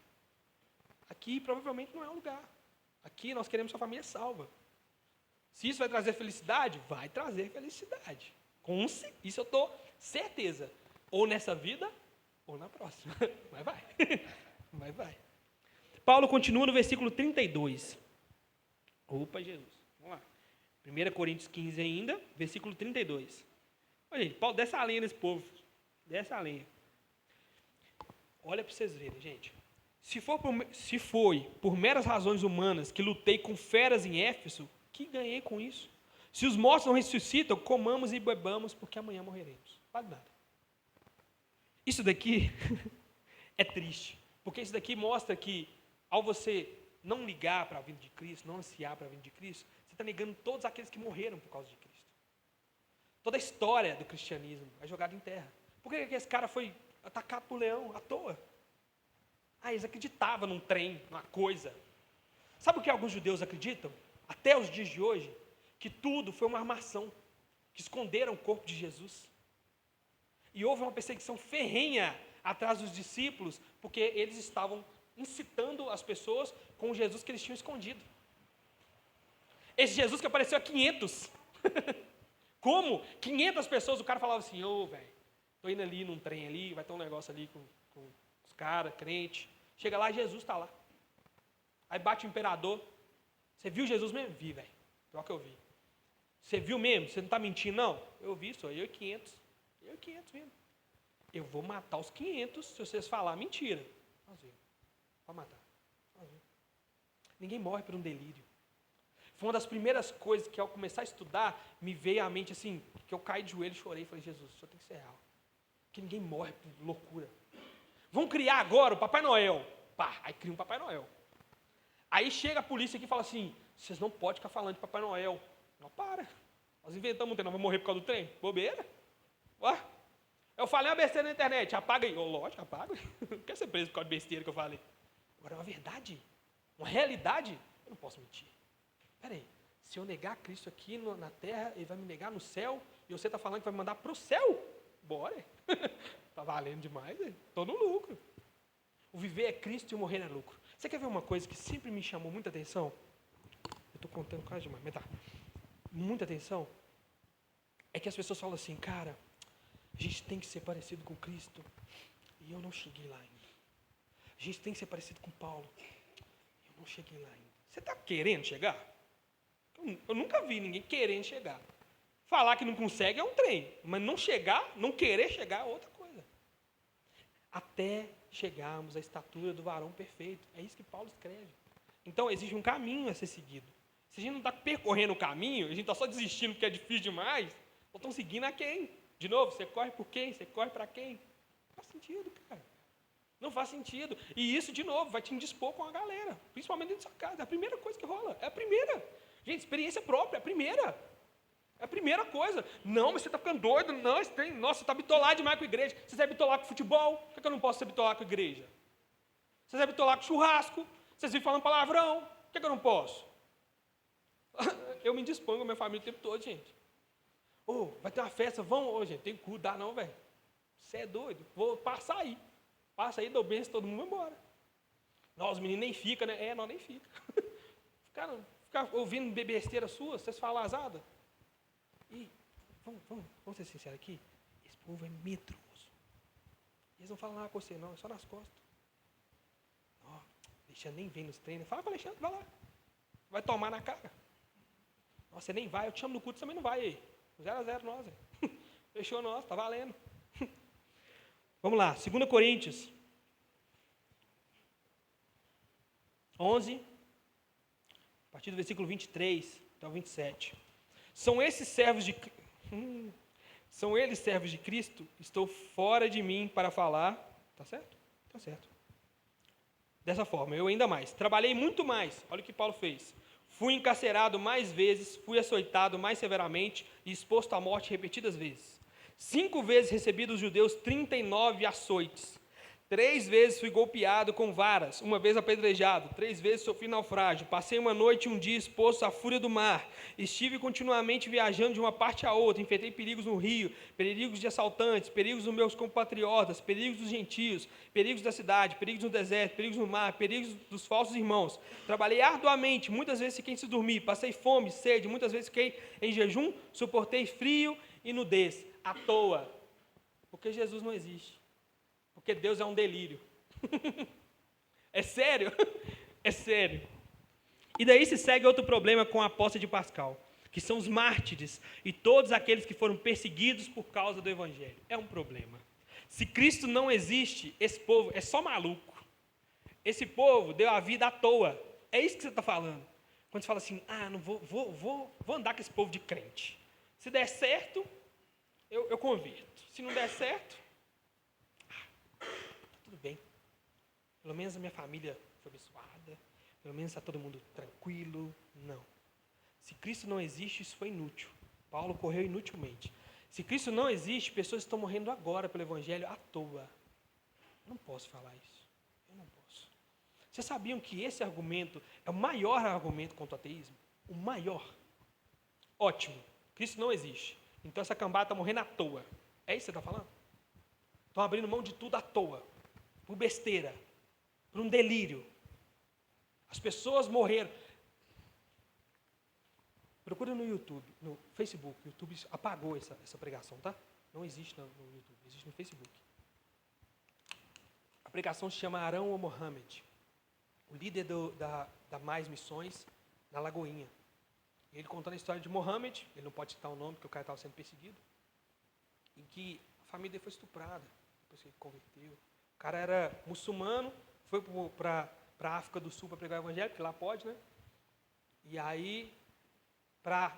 Aqui provavelmente não é um lugar. Aqui nós queremos sua família salva. Se isso vai trazer felicidade, vai trazer felicidade. Isso eu estou certeza. Ou nessa vida, ou na próxima. Mas vai. Mas vai. Paulo continua no versículo 32. Opa, Jesus. Vamos lá. 1 Coríntios 15 ainda, versículo 32. Olha, gente, Paulo, desce a lenha nesse povo. Desce a lenha. Olha para vocês verem, gente. Se foi por meras razões humanas que lutei com feras em Éfeso, que ganhei com isso? Se os mortos não ressuscitam, comamos e bebamos, porque amanhã morreremos. Vale nada. Isso daqui é triste. Porque isso daqui mostra que, ao você não ligar para a vinda de Cristo, não ansiar para a vinda de Cristo, você está negando todos aqueles que morreram por causa de Cristo. Toda a história do cristianismo é jogada em terra. Por que esse cara foi atacado por leão à toa? Eles acreditavam num trem, numa coisa. Sabe o que alguns judeus acreditam? Até os dias de hoje, que tudo foi uma armação, que esconderam o corpo de Jesus. E houve uma perseguição ferrenha atrás dos discípulos, porque eles estavam incitando as pessoas com o Jesus que eles tinham escondido. Esse Jesus que apareceu a 500. Como? 500 pessoas, o cara falava assim, velho, estou indo ali num trem ali, vai ter um negócio ali com os caras, crente. Chega lá, Jesus está lá. Aí bate o imperador. Você viu Jesus mesmo? Vi, velho. Pior que eu vi. Você viu mesmo? Você não está mentindo, não? Eu vi, só eu e 500. Eu e 500 mesmo. Eu vou matar os 500 se vocês falar mentira. Pode matar. Ninguém morre por um delírio. Foi uma das primeiras coisas que, ao começar a estudar, me veio à mente assim, que eu caí de joelho e chorei. Falei, Jesus, isso tem que ser real. Porque ninguém morre por loucura. Vamos criar agora o Papai Noel. Aí cria um Papai Noel. Aí chega a polícia aqui e fala assim, vocês não podem ficar falando de Papai Noel. Não, para. Nós inventamos um trem, nós vamos morrer por causa do trem. Bobeira. Eu falei uma besteira na internet, apaga aí. Lógico, apaga. Não quero ser preso por causa de besteira que eu falei. Agora é uma verdade, uma realidade, eu não posso mentir. Peraí, se eu negar Cristo aqui na terra, ele vai me negar no céu, e você está falando que vai me mandar para o céu? Bora. Está valendo demais, estou no lucro. O viver é Cristo e o morrer é lucro. Você quer ver uma coisa que sempre me chamou muita atenção? Eu estou contando quase demais, mas tá. Muita atenção. É que as pessoas falam assim, cara, a gente tem que ser parecido com Cristo. E eu não cheguei lá ainda. A gente tem que ser parecido com Paulo. Eu não cheguei lá ainda. Você está querendo chegar? Eu nunca vi ninguém querendo chegar. Falar que não consegue é um trem, mas não chegar, não querer chegar é outra coisa. Até chegarmos à estatura do varão perfeito. É isso que Paulo escreve. Então, existe um caminho a ser seguido. Se a gente não está percorrendo o caminho, a gente está só desistindo porque é difícil demais, ou estão seguindo a quem? De novo, você corre por quem? Você corre para quem? Não faz sentido, cara. Não faz sentido. E isso, de novo, vai te indispor com a galera, principalmente dentro da sua casa. É a primeira coisa que rola. É a primeira. Gente, experiência própria, é a primeira. É a primeira coisa. Não, mas você está ficando doido. Não, nossa, você está bitolado demais com a igreja. Você está bitolado com futebol. Por que eu não posso ser bitolado com a igreja? Você está bitolado com churrasco. Vocês vivem falando palavrão. Por que eu não posso? Eu me disponho com a minha família o tempo todo, gente. Vai ter uma festa, vamos, gente, tem cu, dá não, velho. Você é doido? Vou passar aí. Passa aí, dou benção, todo mundo vai embora. Nós, os meninos nem ficam, né? Nós nem fica. Ficar ouvindo besteira sua, vocês falam azada. E vamos ser sinceros aqui, esse povo é medroso. Eles não falam nada com você, não, é só nas costas. Alexandre nem vem nos treinos. Fala para o Alexandre, vai lá. Vai tomar na cara. Nossa, você nem vai, eu te chamo no culto, você também não vai aí. 0-0 nós, fechou nós, tá valendo. Vamos lá, 2 Coríntios 11, a partir do versículo 23 até o 27. São eles servos de Cristo? Estou fora de mim para falar. Tá certo? Tá certo. Dessa forma, eu ainda mais. Trabalhei muito mais. Olha o que Paulo fez. Fui encarcerado mais vezes, fui açoitado mais severamente e exposto à morte repetidas vezes. 5 vezes recebi dos judeus 39 açoites. 3 vezes fui golpeado com varas, 1 vez apedrejado, 3 vezes sofri naufrágio, passei uma noite e um dia exposto à fúria do mar, estive continuamente viajando de uma parte a outra, enfrentei perigos no rio, perigos de assaltantes, perigos dos meus compatriotas, perigos dos gentios, perigos da cidade, perigos no deserto, perigos no mar, perigos dos falsos irmãos. Trabalhei arduamente, muitas vezes fiquei sem dormir, passei fome, sede, muitas vezes fiquei em jejum, suportei frio e nudez, à toa, porque Jesus não existe. Porque Deus é um delírio. É sério? É sério. E daí se segue outro problema com a aposta de Pascal, que são os mártires e todos aqueles que foram perseguidos por causa do Evangelho. É um problema. Se Cristo não existe, esse povo é só maluco. Esse povo deu a vida à toa. É isso que você está falando. Quando você fala assim, não vou andar com esse povo de crente. Se der certo, eu converto. Se não der certo, tudo bem. Pelo menos a minha família foi abençoada. Pelo menos está todo mundo tranquilo. Não. Se Cristo não existe, isso foi inútil. Paulo correu inutilmente. Se Cristo não existe, pessoas estão morrendo agora pelo Evangelho à toa. Eu não posso falar isso. Eu não posso. Vocês sabiam que esse argumento é o maior argumento contra o ateísmo? O maior. Ótimo. Cristo não existe. Então essa cambada está morrendo à toa. É isso que você está falando? Estão abrindo mão de tudo à toa. Por besteira, por um delírio. As pessoas morreram. Procura no YouTube, no Facebook. O YouTube apagou essa pregação, tá? Não existe no YouTube, existe no Facebook. A pregação se chama Arão ou Mohamed, o líder da Mais Missões na Lagoinha. Ele contando a história de Mohamed, ele não pode citar o nome, porque o cara estava sendo perseguido, em que a família dele foi estuprada, depois que ele converteu. O cara era muçulmano, foi para a África do Sul para pregar o evangelho, que lá pode, né? E aí, para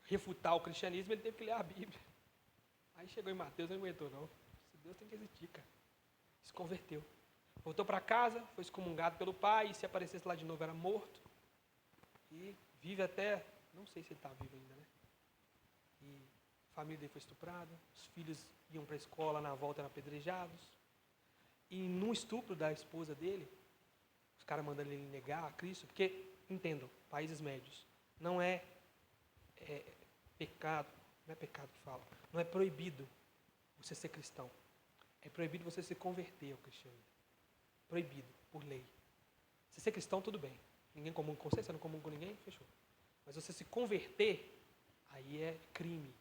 refutar o cristianismo, ele teve que ler a Bíblia. Aí chegou em Mateus, não aguentou não. Deus tem que existir, cara. Se converteu. Voltou para casa, foi excomungado pelo pai, e se aparecesse lá de novo era morto. E vive até, não sei se ele está vivo ainda, né? E a família dele foi estuprada, os filhos iam para a escola, na volta eram apedrejados. E num estupro da esposa dele, os caras mandando ele negar a Cristo, porque, entendam, países médios, não é pecado, não é pecado que fala, não é proibido você ser cristão. É proibido você se converter ao cristianismo. Proibido, por lei. Se ser cristão, tudo bem. Ninguém comunga com você não comunga com ninguém, fechou. Mas você se converter, aí é crime.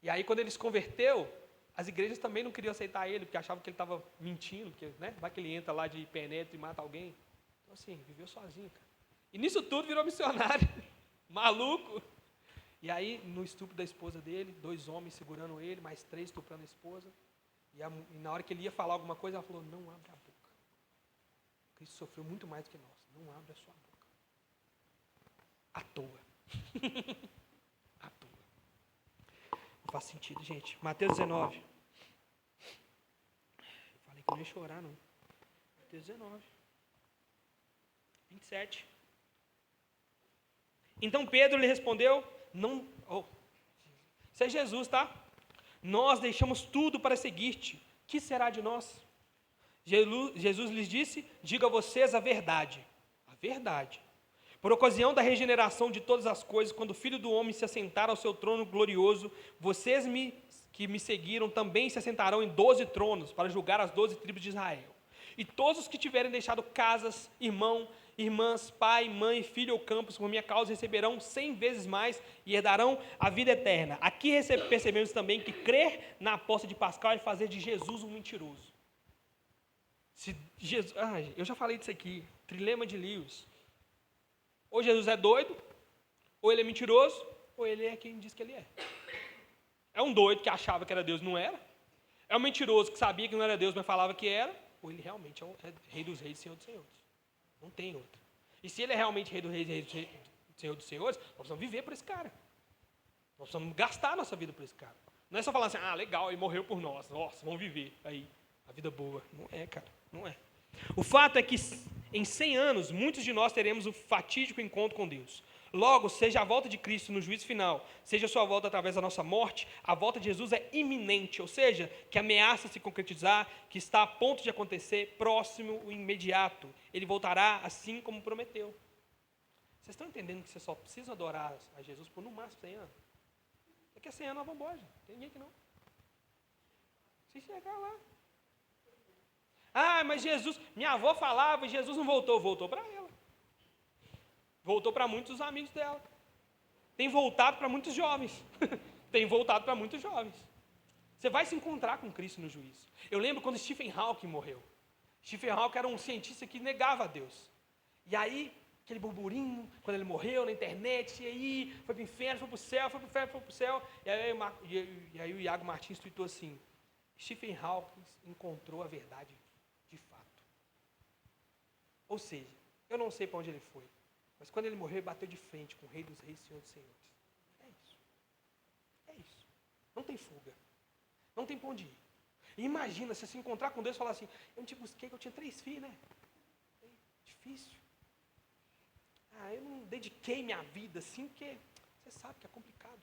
E aí, quando ele se converteu, as igrejas também não queriam aceitar ele, porque achavam que ele estava mentindo, porque, né, vai que ele entra lá de penetra e mata alguém. Então, assim, viveu sozinho, cara. E nisso tudo virou missionário, maluco. E aí, no estupro da esposa dele, 2 homens segurando ele, mais 3 estuprando a esposa. E na hora que ele ia falar alguma coisa, ela falou, não abre a boca. Cristo sofreu muito mais do que nós. Não abre a sua boca. À toa. À toa. Não faz sentido, gente. Mateus 19. Eu falei que eu não ia chorar, não. Mateus 19. 27. Então Pedro lhe respondeu, não... Oh, isso é Jesus, tá? Nós deixamos tudo para seguir-te. Que será de nós? Jesus lhes disse, digo a vocês a verdade. A verdade. Por ocasião da regeneração de todas as coisas, quando o Filho do Homem se assentar ao seu trono glorioso, vocês que me seguiram também se assentarão em 12 tronos para julgar as 12 tribos de Israel. E todos os que tiverem deixado casas, irmãs, pai, mãe, filho ou campos, por minha causa, receberão 100 vezes mais e herdarão a vida eterna. Aqui percebemos também que crer na aposta de Pascal é fazer de Jesus um mentiroso. Eu já falei disso aqui, trilema de Lewis. Ou Jesus é doido, ou ele é mentiroso, ou ele é quem diz que ele é. É um doido que achava que era Deus e não era. É um mentiroso que sabia que não era Deus, mas falava que era. Ou ele realmente é Rei dos Reis e Senhor dos Senhores. Não tem outro. E se ele é realmente Rei dos Reis e Senhor dos Senhores, nós precisamos viver por esse cara. Nós precisamos gastar a nossa vida por esse cara. Não é só falar assim, legal, ele morreu por nós. Nossa, vamos viver aí a vida boa. Não é, cara, não é. O fato é que em 100 anos, muitos de nós teremos o fatídico encontro com Deus. Logo, seja a volta de Cristo no juízo final, seja a sua volta através da nossa morte, a volta de Jesus é iminente, ou seja, que ameaça se concretizar, que está a ponto de acontecer, próximo e imediato. Ele voltará assim como prometeu. Vocês estão entendendo que você só precisa adorar a Jesus por no máximo 100 anos? Daqui a 100 anos nós vamos embora, gente. Tem ninguém que não. Se chegar lá. Mas Jesus, minha avó falava e Jesus não voltou. Voltou para ela. Voltou para muitos dos amigos dela. Tem voltado para muitos jovens. Tem voltado para muitos jovens. Você vai se encontrar com Cristo no juízo. Eu lembro quando Stephen Hawking morreu. Stephen Hawking era um cientista que negava a Deus. E aí, aquele burburinho, quando ele morreu na internet, e aí foi para o inferno, foi para o céu, foi para o inferno, foi para o céu. E aí o Iago Martins tweetou assim, Stephen Hawking encontrou a verdade de fato. Ou seja, eu não sei para onde ele foi, mas quando ele morreu, ele bateu de frente com o Rei dos Reis e Senhor dos Senhores. É isso. É isso. Não tem fuga. Não tem para onde ir. E imagina, você se encontrar com Deus e falar assim, eu não te busquei, que eu tinha 3 filhos, né? É difícil. Eu não dediquei minha vida assim, porque você sabe que é complicado.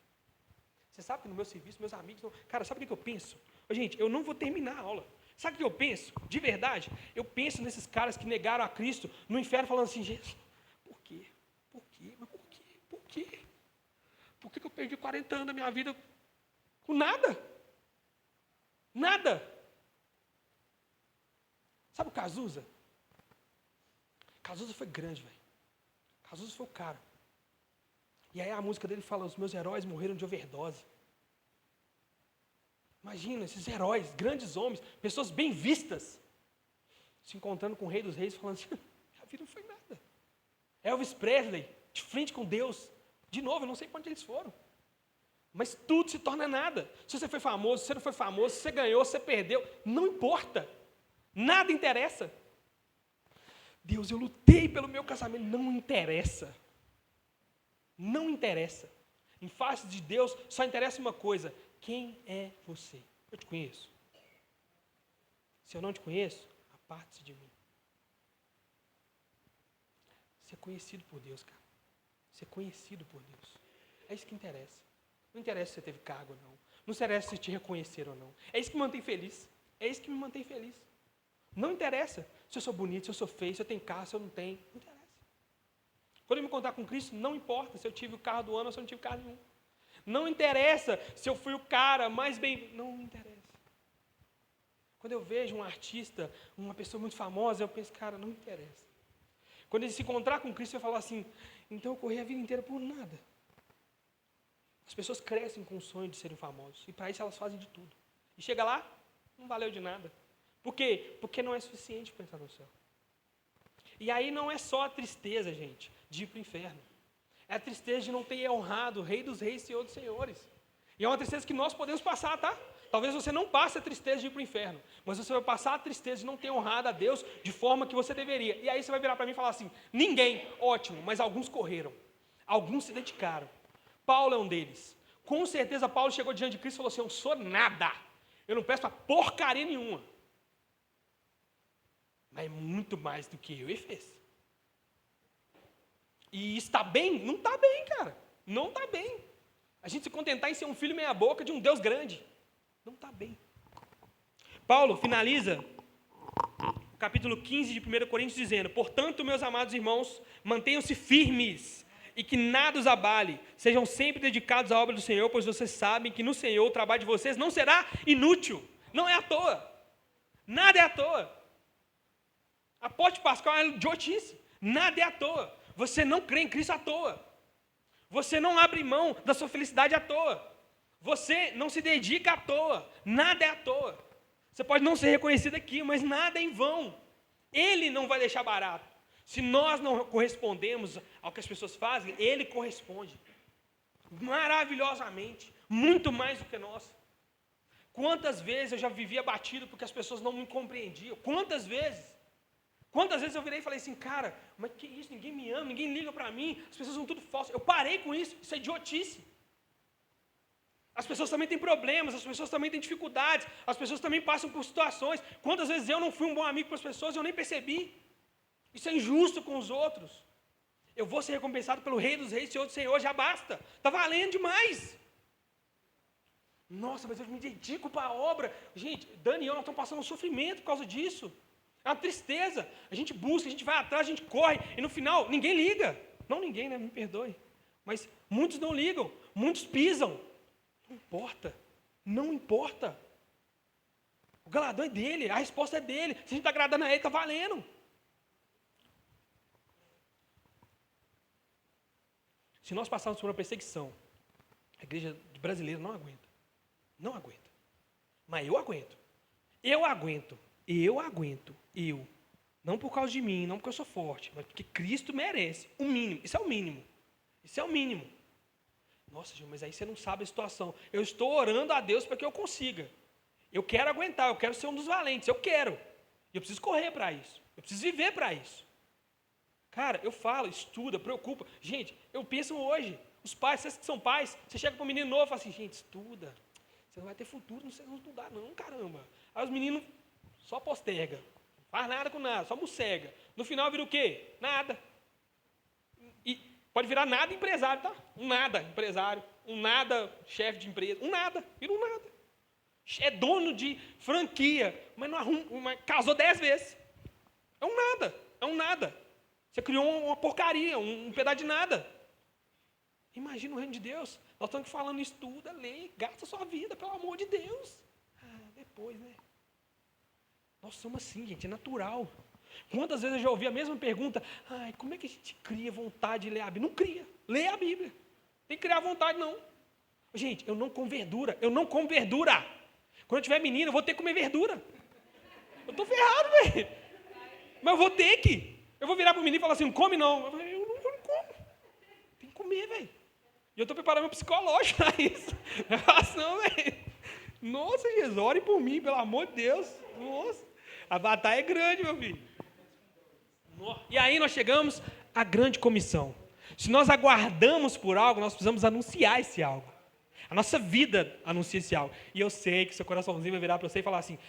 Você sabe que no meu serviço, meus amigos... Não... Cara, sabe o que eu penso? Gente, eu não vou terminar a aula. Sabe o que eu penso? De verdade, eu penso nesses caras que negaram a Cristo no inferno, falando assim, Jesus, por quê? Por quê? Mas por quê? Por quê? Por que eu perdi 40 anos da minha vida com nada? Nada. Sabe o Cazuza? Cazuza foi grande, velho. Cazuza foi o cara. E aí a música dele fala, os meus heróis morreram de overdose. Imagina, esses heróis, grandes homens, pessoas bem vistas, se encontrando com o Rei dos Reis, falando assim, a vida não foi nada. Elvis Presley, de frente com Deus. De novo, eu não sei para onde eles foram. Mas tudo se torna nada. Se você foi famoso, se você não foi famoso, se você ganhou, se você perdeu, não importa. Nada interessa. Deus, eu lutei pelo meu casamento. Não interessa. Não interessa. Em face de Deus, só interessa uma coisa. Quem é você? Eu te conheço. Se eu não te conheço, aparte-se de mim. Ser conhecido por Deus, cara. Ser conhecido por Deus. É isso que interessa. Não interessa se você teve cargo ou não. Não interessa se te reconheceram ou não. É isso que me mantém feliz. É isso que me mantém feliz. Não interessa se eu sou bonito, se eu sou feio, se eu tenho carro, se eu não tenho. Não interessa. Quando eu me encontrar com Cristo, não importa se eu tive o carro do ano ou se eu não tive carro nenhum. Não interessa se eu fui o cara mais bem... Não me interessa. Quando eu vejo um artista, uma pessoa muito famosa, eu penso, cara, não me interessa. Quando ele se encontrar com Cristo, eu falo assim, então eu corri a vida inteira por nada. As pessoas crescem com o sonho de serem famosos, e para isso elas fazem de tudo. E chega lá, não valeu de nada. Por quê? Porque não é suficiente pensar no céu. E aí não é só a tristeza, gente, de ir para o inferno. É a tristeza de não ter honrado o Rei dos Reis e Senhor dos Senhores. E é uma tristeza que nós podemos passar, tá? Talvez você não passe a tristeza de ir para o inferno, mas você vai passar a tristeza de não ter honrado a Deus de forma que você deveria. E aí você vai virar para mim e falar assim, ninguém, ótimo, mas alguns correram, alguns se dedicaram. Paulo é um deles. Com certeza Paulo chegou diante de Cristo e falou assim, eu não sou nada, eu não peço para porcaria nenhuma. Mas é muito mais do que eu, e fez. E está bem? Não está bem, cara. Não está bem. A gente se contentar em ser um filho meia boca de um Deus grande. Não está bem. Paulo finaliza o capítulo 15 de 1 Coríntios dizendo, portanto, meus amados irmãos, mantenham-se firmes e que nada os abale. Sejam sempre dedicados à obra do Senhor, pois vocês sabem que no Senhor o trabalho de vocês não será inútil. Não é à toa. Nada é à toa. Apote Pascal é idiotice. Nada é à toa. Você não crê em Cristo à toa. Você não abre mão da sua felicidade à toa. Você não se dedica à toa. Nada é à toa. Você pode não ser reconhecido aqui, mas nada é em vão. Ele não vai deixar barato. Se nós não correspondemos ao que as pessoas fazem, Ele corresponde. Maravilhosamente. Muito mais do que nós. Quantas vezes eu já vivia abatido porque as pessoas não me compreendiam? Quantas vezes? Quantas vezes eu virei e falei assim, cara, mas que isso? Ninguém me ama, ninguém liga para mim, as pessoas são tudo falsas. Eu parei com isso é idiotice. As pessoas também têm problemas, as pessoas também têm dificuldades, as pessoas também passam por situações. Quantas vezes eu não fui um bom amigo para as pessoas e eu nem percebi? Isso é injusto com os outros. Eu vou ser recompensado pelo Rei dos Reis, Senhor do Senhor, já basta. Está valendo demais. Nossa, mas eu me dedico para a obra. Gente, Dani e eu, nós estamos passando um sofrimento por causa disso. É uma tristeza. A gente busca, a gente vai atrás, a gente corre, e no final, ninguém liga. Não ninguém, né? Me perdoe. Mas muitos não ligam, muitos pisam. Não importa. Não importa. O galardão é dele, a resposta é dele. Se a gente está agradando a ele, está valendo. Se nós passarmos por uma perseguição, a igreja brasileira não aguenta. Não aguenta. Mas eu aguento. Eu aguento. Eu aguento. Eu. Não por causa de mim, não porque eu sou forte, mas porque Cristo merece. O mínimo. Isso é o mínimo. Isso é o mínimo. Nossa, Gil, mas aí você não sabe a situação. Eu estou orando a Deus para que eu consiga. Eu quero aguentar, eu quero ser um dos valentes. Eu quero. Eu preciso correr para isso. Eu preciso viver para isso. Cara, eu falo, estuda, preocupa. Gente, eu penso hoje, os pais, vocês que são pais, você chega para um menino novo e fala assim, gente, estuda. Você não vai ter futuro, não vocês vão estudar não, caramba. Aí os meninos só posterga. Não faz nada com nada, só mossega. No final vira o quê? Nada. E pode virar nada empresário, tá? Um nada empresário, um nada chefe de empresa, um nada, vira um nada. É dono de franquia, mas não arruma, casou 10 vezes. É um nada, é um nada. Você criou uma porcaria, um pedaço de nada. Imagina o reino de Deus. Nós estamos falando, estuda, lê, gasta a sua vida, pelo amor de Deus. Depois, né? Nós somos assim, gente, é natural. Quantas vezes eu já ouvi a mesma pergunta, como é que a gente cria vontade de ler a Bíblia? Não cria, lê a Bíblia. Tem que criar vontade, não. Gente, eu não como verdura. Quando eu tiver menino, eu vou ter que comer verdura. Eu estou ferrado, velho. Mas eu vou ter que. Eu vou virar para o menino e falar assim, não come não. Eu não como. Tem que comer, velho. E eu estou preparando meu psicológico para isso. Não faço não, velho. Nossa, Jesus, ore por mim, pelo amor de Deus. Nossa, a batalha é grande, meu filho. E aí nós chegamos à grande comissão. Se nós aguardamos por algo, nós precisamos anunciar esse algo. A nossa vida anuncia esse algo. E eu sei que seu coraçãozinho vai virar para você e falar assim,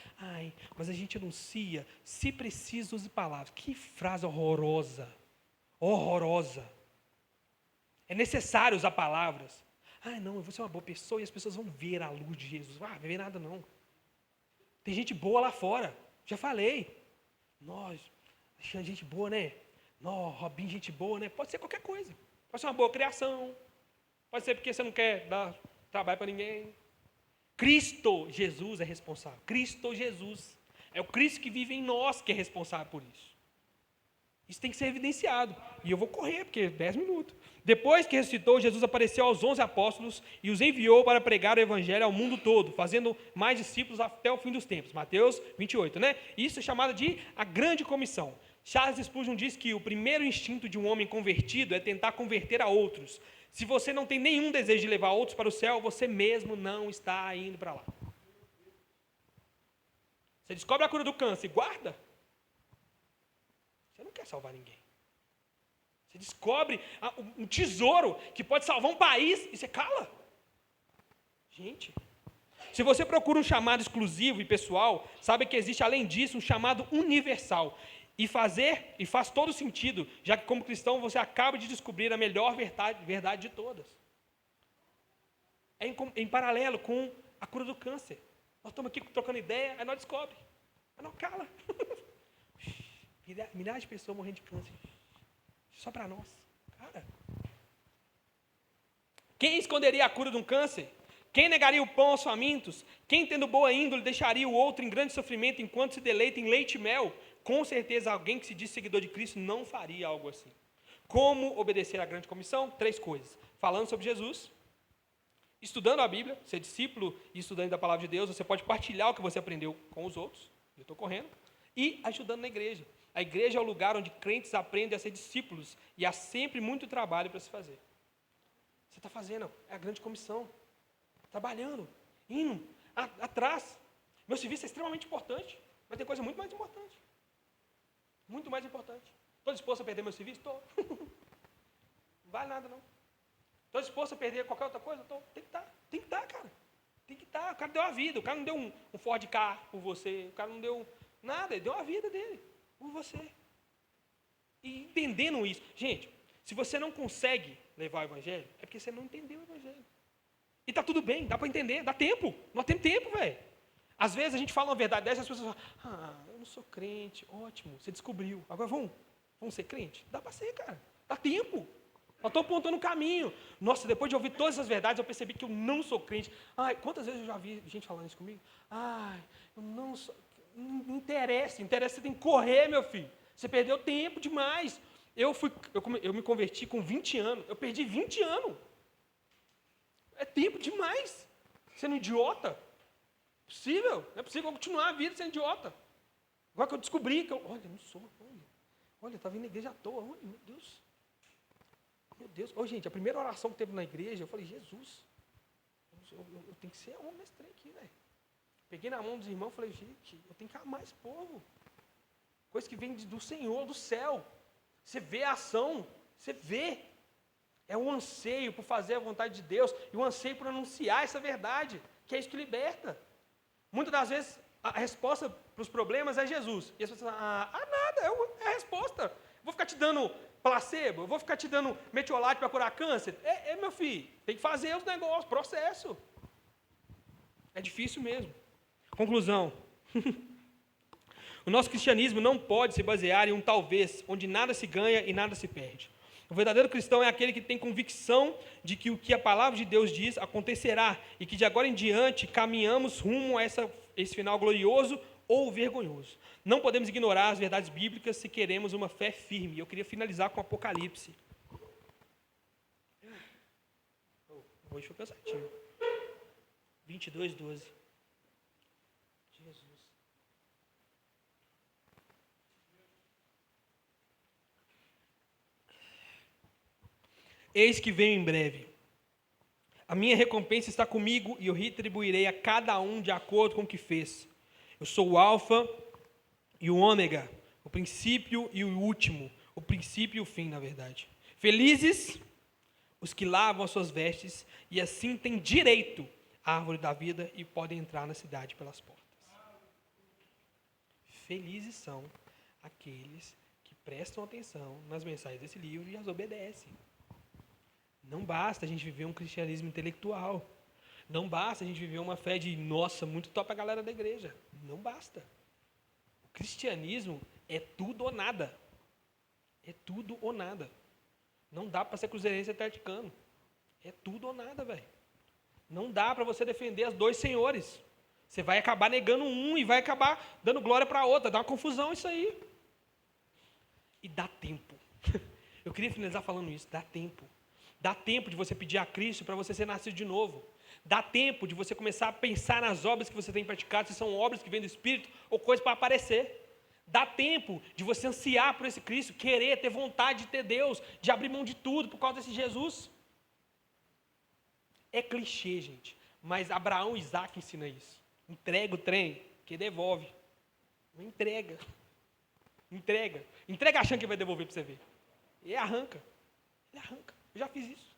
mas a gente anuncia, se preciso, use palavras. Que frase horrorosa. Horrorosa. É necessário usar palavras. Não, eu vou ser uma boa pessoa e as pessoas vão ver a luz de Jesus. Não vai ver nada não. Tem gente boa lá fora. Já falei. Nós, gente boa, né? Robinho, gente boa, né? Pode ser qualquer coisa. Pode ser uma boa criação. Pode ser porque você não quer dar trabalho para ninguém. Cristo Jesus é responsável. Cristo Jesus. É o Cristo que vive em nós que é responsável por isso. Isso tem que ser evidenciado. E eu vou correr, porque 10 minutos. Depois que ressuscitou, Jesus apareceu aos 11 apóstolos e os enviou para pregar o evangelho ao mundo todo, fazendo mais discípulos até o fim dos tempos. Mateus 28, né? Isso é chamado de a grande comissão. Charles Spurgeon diz que o primeiro instinto de um homem convertido é tentar converter a outros. Se você não tem nenhum desejo de levar outros para o céu, você mesmo não está indo para lá. Você descobre a cura do câncer, guarda. Você não quer salvar ninguém. Você descobre um tesouro que pode salvar um país e você cala. Gente, se você procura um chamado exclusivo e pessoal, sabe que existe além disso um chamado universal. E faz todo sentido, já que como cristão você acaba de descobrir a melhor verdade de todas. É em paralelo com a cura do câncer. Nós estamos aqui trocando ideia, aí nós descobrimos. Aí nós cala. Milhares de pessoas morrendo de câncer. Só para nós. Cara. Quem esconderia a cura de um câncer? Quem negaria o pão aos famintos? Quem, tendo boa índole, deixaria o outro em grande sofrimento enquanto se deleita em leite e mel? Com certeza, alguém que se diz seguidor de Cristo não faria algo assim. Como obedecer à grande comissão? 3 coisas. Falando sobre Jesus, estudando a Bíblia, ser discípulo e estudante da palavra de Deus, você pode partilhar o que você aprendeu com os outros. Eu estou correndo. E ajudando na igreja. A igreja é o lugar onde crentes aprendem a ser discípulos e há sempre muito trabalho para se fazer. Você está fazendo, é a grande comissão. Trabalhando, indo, atrás. Meu serviço é extremamente importante, mas tem coisa muito mais importante. Muito mais importante. Estou disposto a perder meu serviço? Estou. Não vale nada, não. Estou disposto a perder qualquer outra coisa? Estou. Tem que estar, cara. Tem que estar. O cara deu a vida. O cara não deu um Ford Ka por você. O cara não deu nada. Ele deu a vida dele por você. E entendendo isso. Gente, se você não consegue levar o evangelho, é porque você não entendeu o evangelho. E está tudo bem, dá para entender, dá tempo. Nós temos tempo, velho. Às vezes a gente fala uma verdade dessa e as pessoas falam, eu não sou crente, ótimo, você descobriu. Agora vamos ser crente? Dá para ser, cara. Dá tempo. Nós estamos apontando um caminho. Nossa, depois de ouvir todas essas verdades, eu percebi que eu não sou crente. Quantas vezes eu já vi gente falando isso comigo? Eu não sou... Não interessa, você tem que correr, meu filho. Você perdeu tempo demais. Eu me converti com 20 anos. Eu perdi 20 anos. É tempo demais. Sendo idiota. Não é possível continuar a vida sendo idiota. Agora que eu descobri que olha, não sou. Olha, está vindo na igreja à toa. Olha, meu Deus. Meu Deus. Gente, a primeira oração que teve na igreja, eu falei, Jesus, eu tenho que ser homem nesse trem aqui, velho. Peguei na mão dos irmãos e falei, gente, eu tenho que amar esse povo. Coisa que vem do Senhor, do céu. Você vê a ação, você vê. É um anseio por fazer a vontade de Deus e um anseio por anunciar essa verdade, que é isso que liberta. Muitas das vezes, a resposta para os problemas é Jesus. E as pessoas falam, nada, é a resposta. Vou ficar te dando placebo, eu vou ficar te dando metiolate para curar câncer. Meu filho, tem que fazer os negócios, processo. É difícil mesmo. Conclusão. O nosso cristianismo não pode se basear em um talvez, onde nada se ganha e nada se perde. O verdadeiro cristão é aquele que tem convicção de que o que a palavra de Deus diz acontecerá e que de agora em diante caminhamos rumo a esse final glorioso ou vergonhoso. Não podemos ignorar as verdades bíblicas se queremos uma fé firme. Eu queria finalizar com Apocalipse. Hoje foi cansatinho. 22:12. Jesus. Eis que venho em breve. A minha recompensa está comigo e eu retribuirei a cada um de acordo com o que fez. Eu sou o Alfa e o Ômega, o princípio e o último, o princípio e o fim, na verdade. Felizes os que lavam as suas vestes e assim têm direito à árvore da vida e podem entrar na cidade pelas portas. Felizes são aqueles que prestam atenção nas mensagens desse livro e as obedecem. Não basta a gente viver um cristianismo intelectual. Não basta a gente viver uma fé de, nossa, muito top a galera da igreja. Não basta. O cristianismo é tudo ou nada. É tudo ou nada. Não dá para ser cruzeirense atleticano. É tudo ou nada, velho. Não dá para você defender os dois senhores. Você vai acabar negando um e vai acabar dando glória para outra. Dá uma confusão isso aí. E dá tempo. Eu queria finalizar falando isso. Dá tempo. Dá tempo de você pedir a Cristo para você ser nascido de novo. Dá tempo de você começar a pensar nas obras que você tem praticado, se são obras que vêm do Espírito ou coisas para aparecer. Dá tempo de você ansiar por esse Cristo, querer, ter vontade de ter Deus, de abrir mão de tudo por causa desse Jesus. É clichê, gente, mas Abraão e Isaac ensinam isso. Entrega o trem, que devolve. Não entrega. Entrega. Entrega achando que vai devolver para você ver. E arranca. Ele arranca. Eu já fiz isso.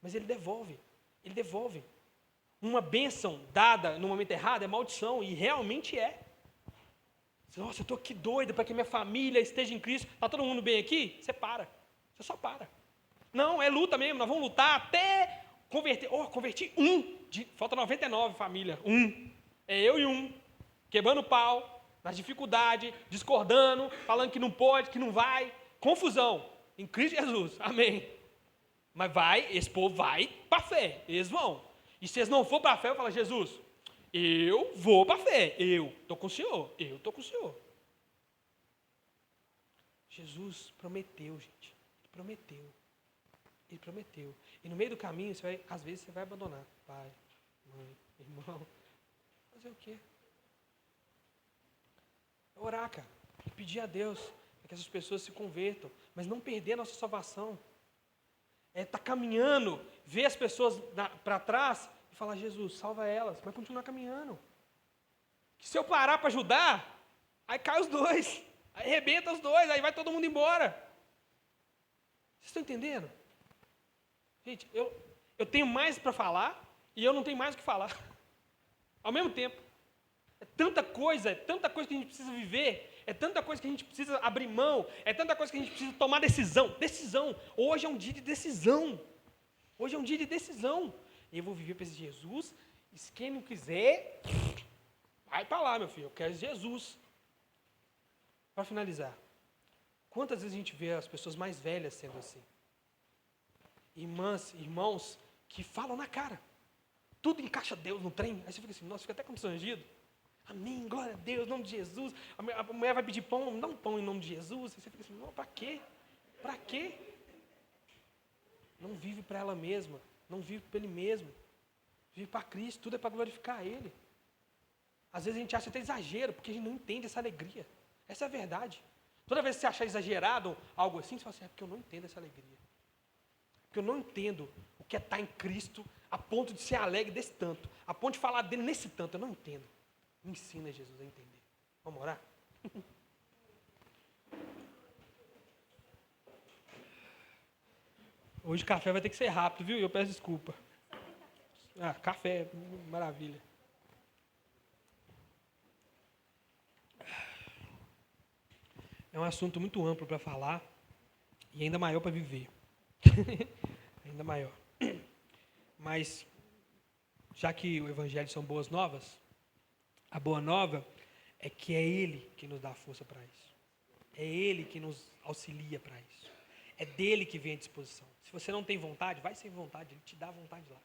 Mas ele devolve. Ele devolve. Uma bênção dada no momento errado é maldição, e realmente é. Nossa, eu estou aqui doido para que minha família esteja em Cristo. Está todo mundo bem aqui? Você para. Você só para. Não, é luta mesmo. Nós vamos lutar até converter. Converti um. Falta 99, família. Um. É eu e um. Quebrando o pau, nas dificuldades, discordando, falando que não pode, que não vai. Confusão. Em Cristo Jesus. Amém. Mas esse povo vai para a fé. Eles vão. E se eles não for para a fé, eu falo, Jesus, eu vou para a fé. Eu estou com o Senhor. Eu estou com o Senhor. Jesus prometeu, gente. Ele prometeu. Ele prometeu. E no meio do caminho, às vezes você vai abandonar. Pai, mãe, irmão. Fazer o quê? Orar, cara. Pedir a Deus para que essas pessoas se convertam. Mas não perder a nossa salvação. Tá caminhando, ver as pessoas para trás e falar, Jesus, salva elas, mas continuar caminhando. Que se eu parar para ajudar, aí cai os dois, aí arrebenta os dois, aí vai todo mundo embora. Vocês estão entendendo? Gente, eu tenho mais para falar e eu não tenho mais o que falar. Ao mesmo tempo. É tanta coisa que a gente precisa viver. É tanta coisa que a gente precisa abrir mão. É tanta coisa que a gente precisa tomar decisão. Decisão. Hoje é um dia de decisão. Hoje é um dia de decisão. Eu vou viver para esse Jesus. E se quem não quiser, vai para lá, meu filho. Eu quero Jesus. Para finalizar. Quantas vezes a gente vê as pessoas mais velhas sendo assim? Irmãs, irmãos que falam na cara. Tudo encaixa Deus no trem. Aí você fica assim, nossa, fica até constrangido. Amém, glória a Deus, em nome de Jesus. A mulher vai pedir pão, dá um pão em nome de Jesus. Aí você fica assim, não, para quê? Para quê? Não vive para ela mesma, não vive para ele mesmo. Vive para Cristo, tudo é para glorificar Ele. Às vezes a gente acha até exagero, porque a gente não entende essa alegria. Essa é a verdade. Toda vez que você achar exagerado algo assim, você fala assim, é porque eu não entendo essa alegria. Porque eu não entendo o que é estar em Cristo a ponto de ser alegre desse tanto, a ponto de falar dele nesse tanto, eu não entendo. Me ensina, Jesus, a entender. Vamos orar? Hoje o café vai ter que ser rápido, viu? Eu peço desculpa. Café, maravilha. É um assunto muito amplo para falar e ainda maior para viver. Ainda maior. Mas, já que o Evangelho são boas novas, a boa nova é que é Ele que nos dá força para isso. É Ele que nos auxilia para isso. É dele que vem a disposição. Se você não tem vontade, vai sem vontade, Ele te dá vontade lá.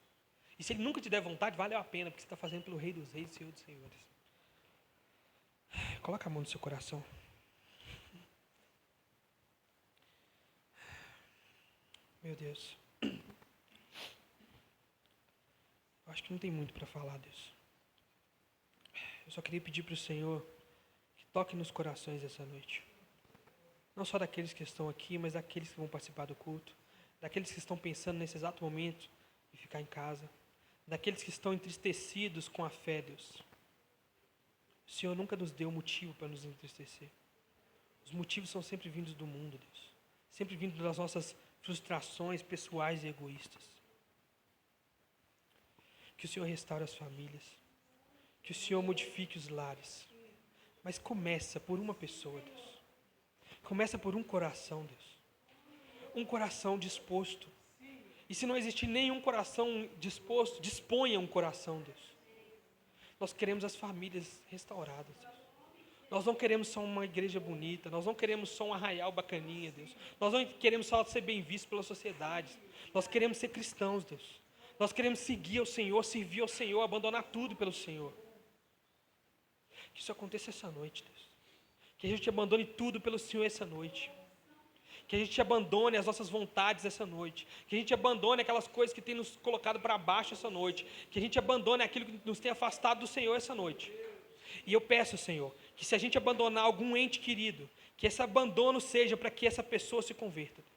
E se Ele nunca te der vontade, valeu a pena, porque você está fazendo pelo Rei dos Reis e Senhor dos Senhores. Coloca a mão no seu coração. Meu Deus. Eu acho que não tem muito para falar, Deus. Eu só queria pedir para o Senhor que toque nos corações essa noite. Não só daqueles que estão aqui, mas daqueles que vão participar do culto. Daqueles que estão pensando nesse exato momento em ficar em casa. Daqueles que estão entristecidos com a fé, Deus. O Senhor nunca nos deu motivo para nos entristecer. Os motivos são sempre vindos do mundo, Deus. Sempre vindos das nossas frustrações pessoais e egoístas. Que o Senhor restaure as famílias. Que o Senhor modifique os lares. Mas começa por uma pessoa, Deus. Começa por um coração, Deus. Um coração disposto. E se não existir nenhum coração disposto, disponha um coração, Deus. Nós queremos as famílias restauradas, Deus. Nós não queremos só uma igreja bonita. Nós não queremos só um arraial bacaninha, Deus. Nós não queremos só ser bem vistos pela sociedade. Nós queremos ser cristãos, Deus. Nós queremos seguir ao Senhor, servir ao Senhor, abandonar tudo pelo Senhor. Que isso aconteça essa noite, Deus. Que a gente abandone tudo pelo Senhor essa noite. Que a gente abandone as nossas vontades essa noite. Que a gente abandone aquelas coisas que tem nos colocado para baixo essa noite. Que a gente abandone aquilo que nos tem afastado do Senhor essa noite. E eu peço, Senhor, que se a gente abandonar algum ente querido, que esse abandono seja para que essa pessoa se converta, Deus.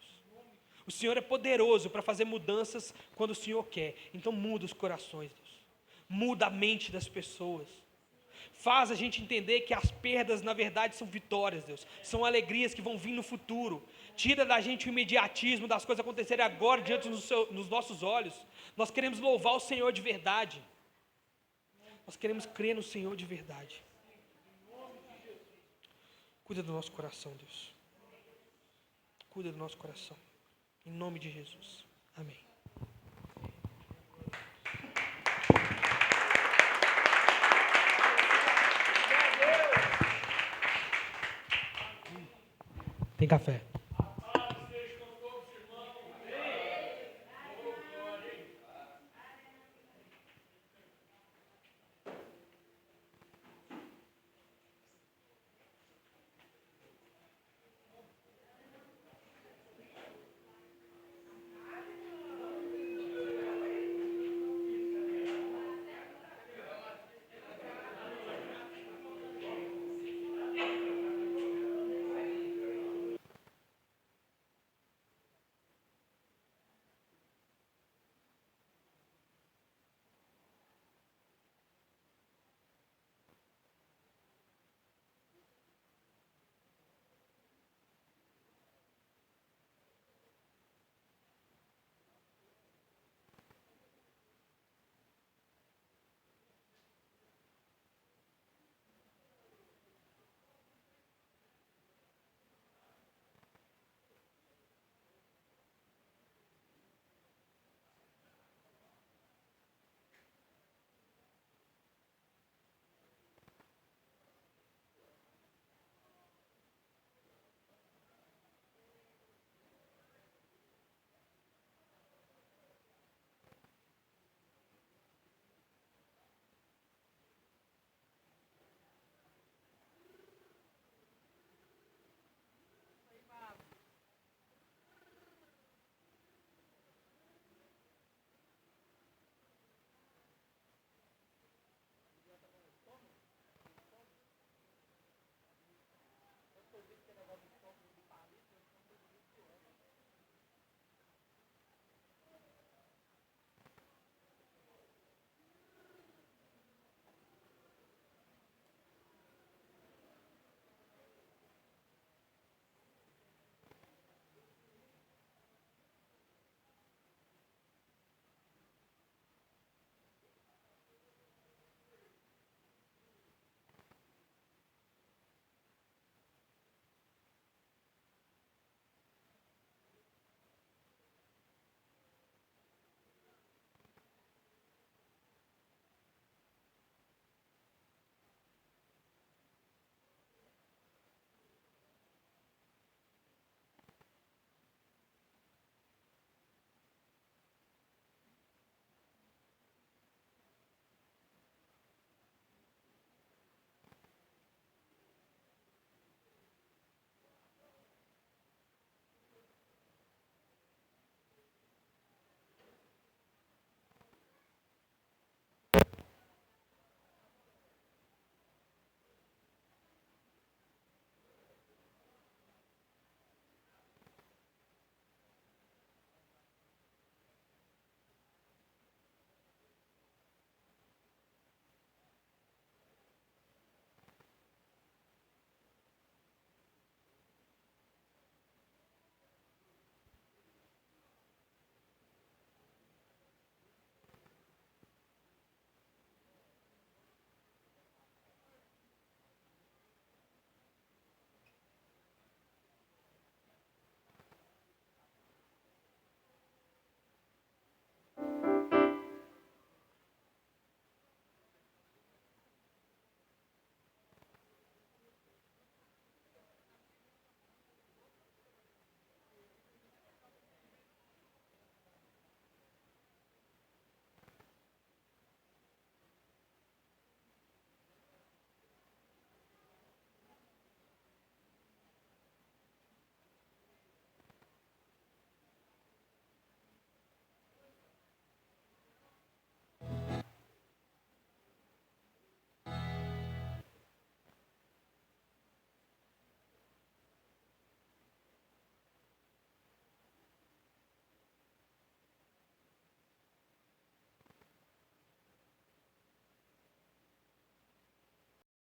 O Senhor é poderoso para fazer mudanças quando o Senhor quer. Então muda os corações, Deus. Muda a mente das pessoas. Faz a gente entender que as perdas, na verdade, são vitórias, Deus. São alegrias que vão vir no futuro. Tira da gente o imediatismo das coisas acontecerem agora diante dos nossos olhos. Nós queremos louvar o Senhor de verdade. Nós queremos crer no Senhor de verdade. Cuida do nosso coração, Deus. Cuida do nosso coração. Em nome de Jesus. Amém. Tem café.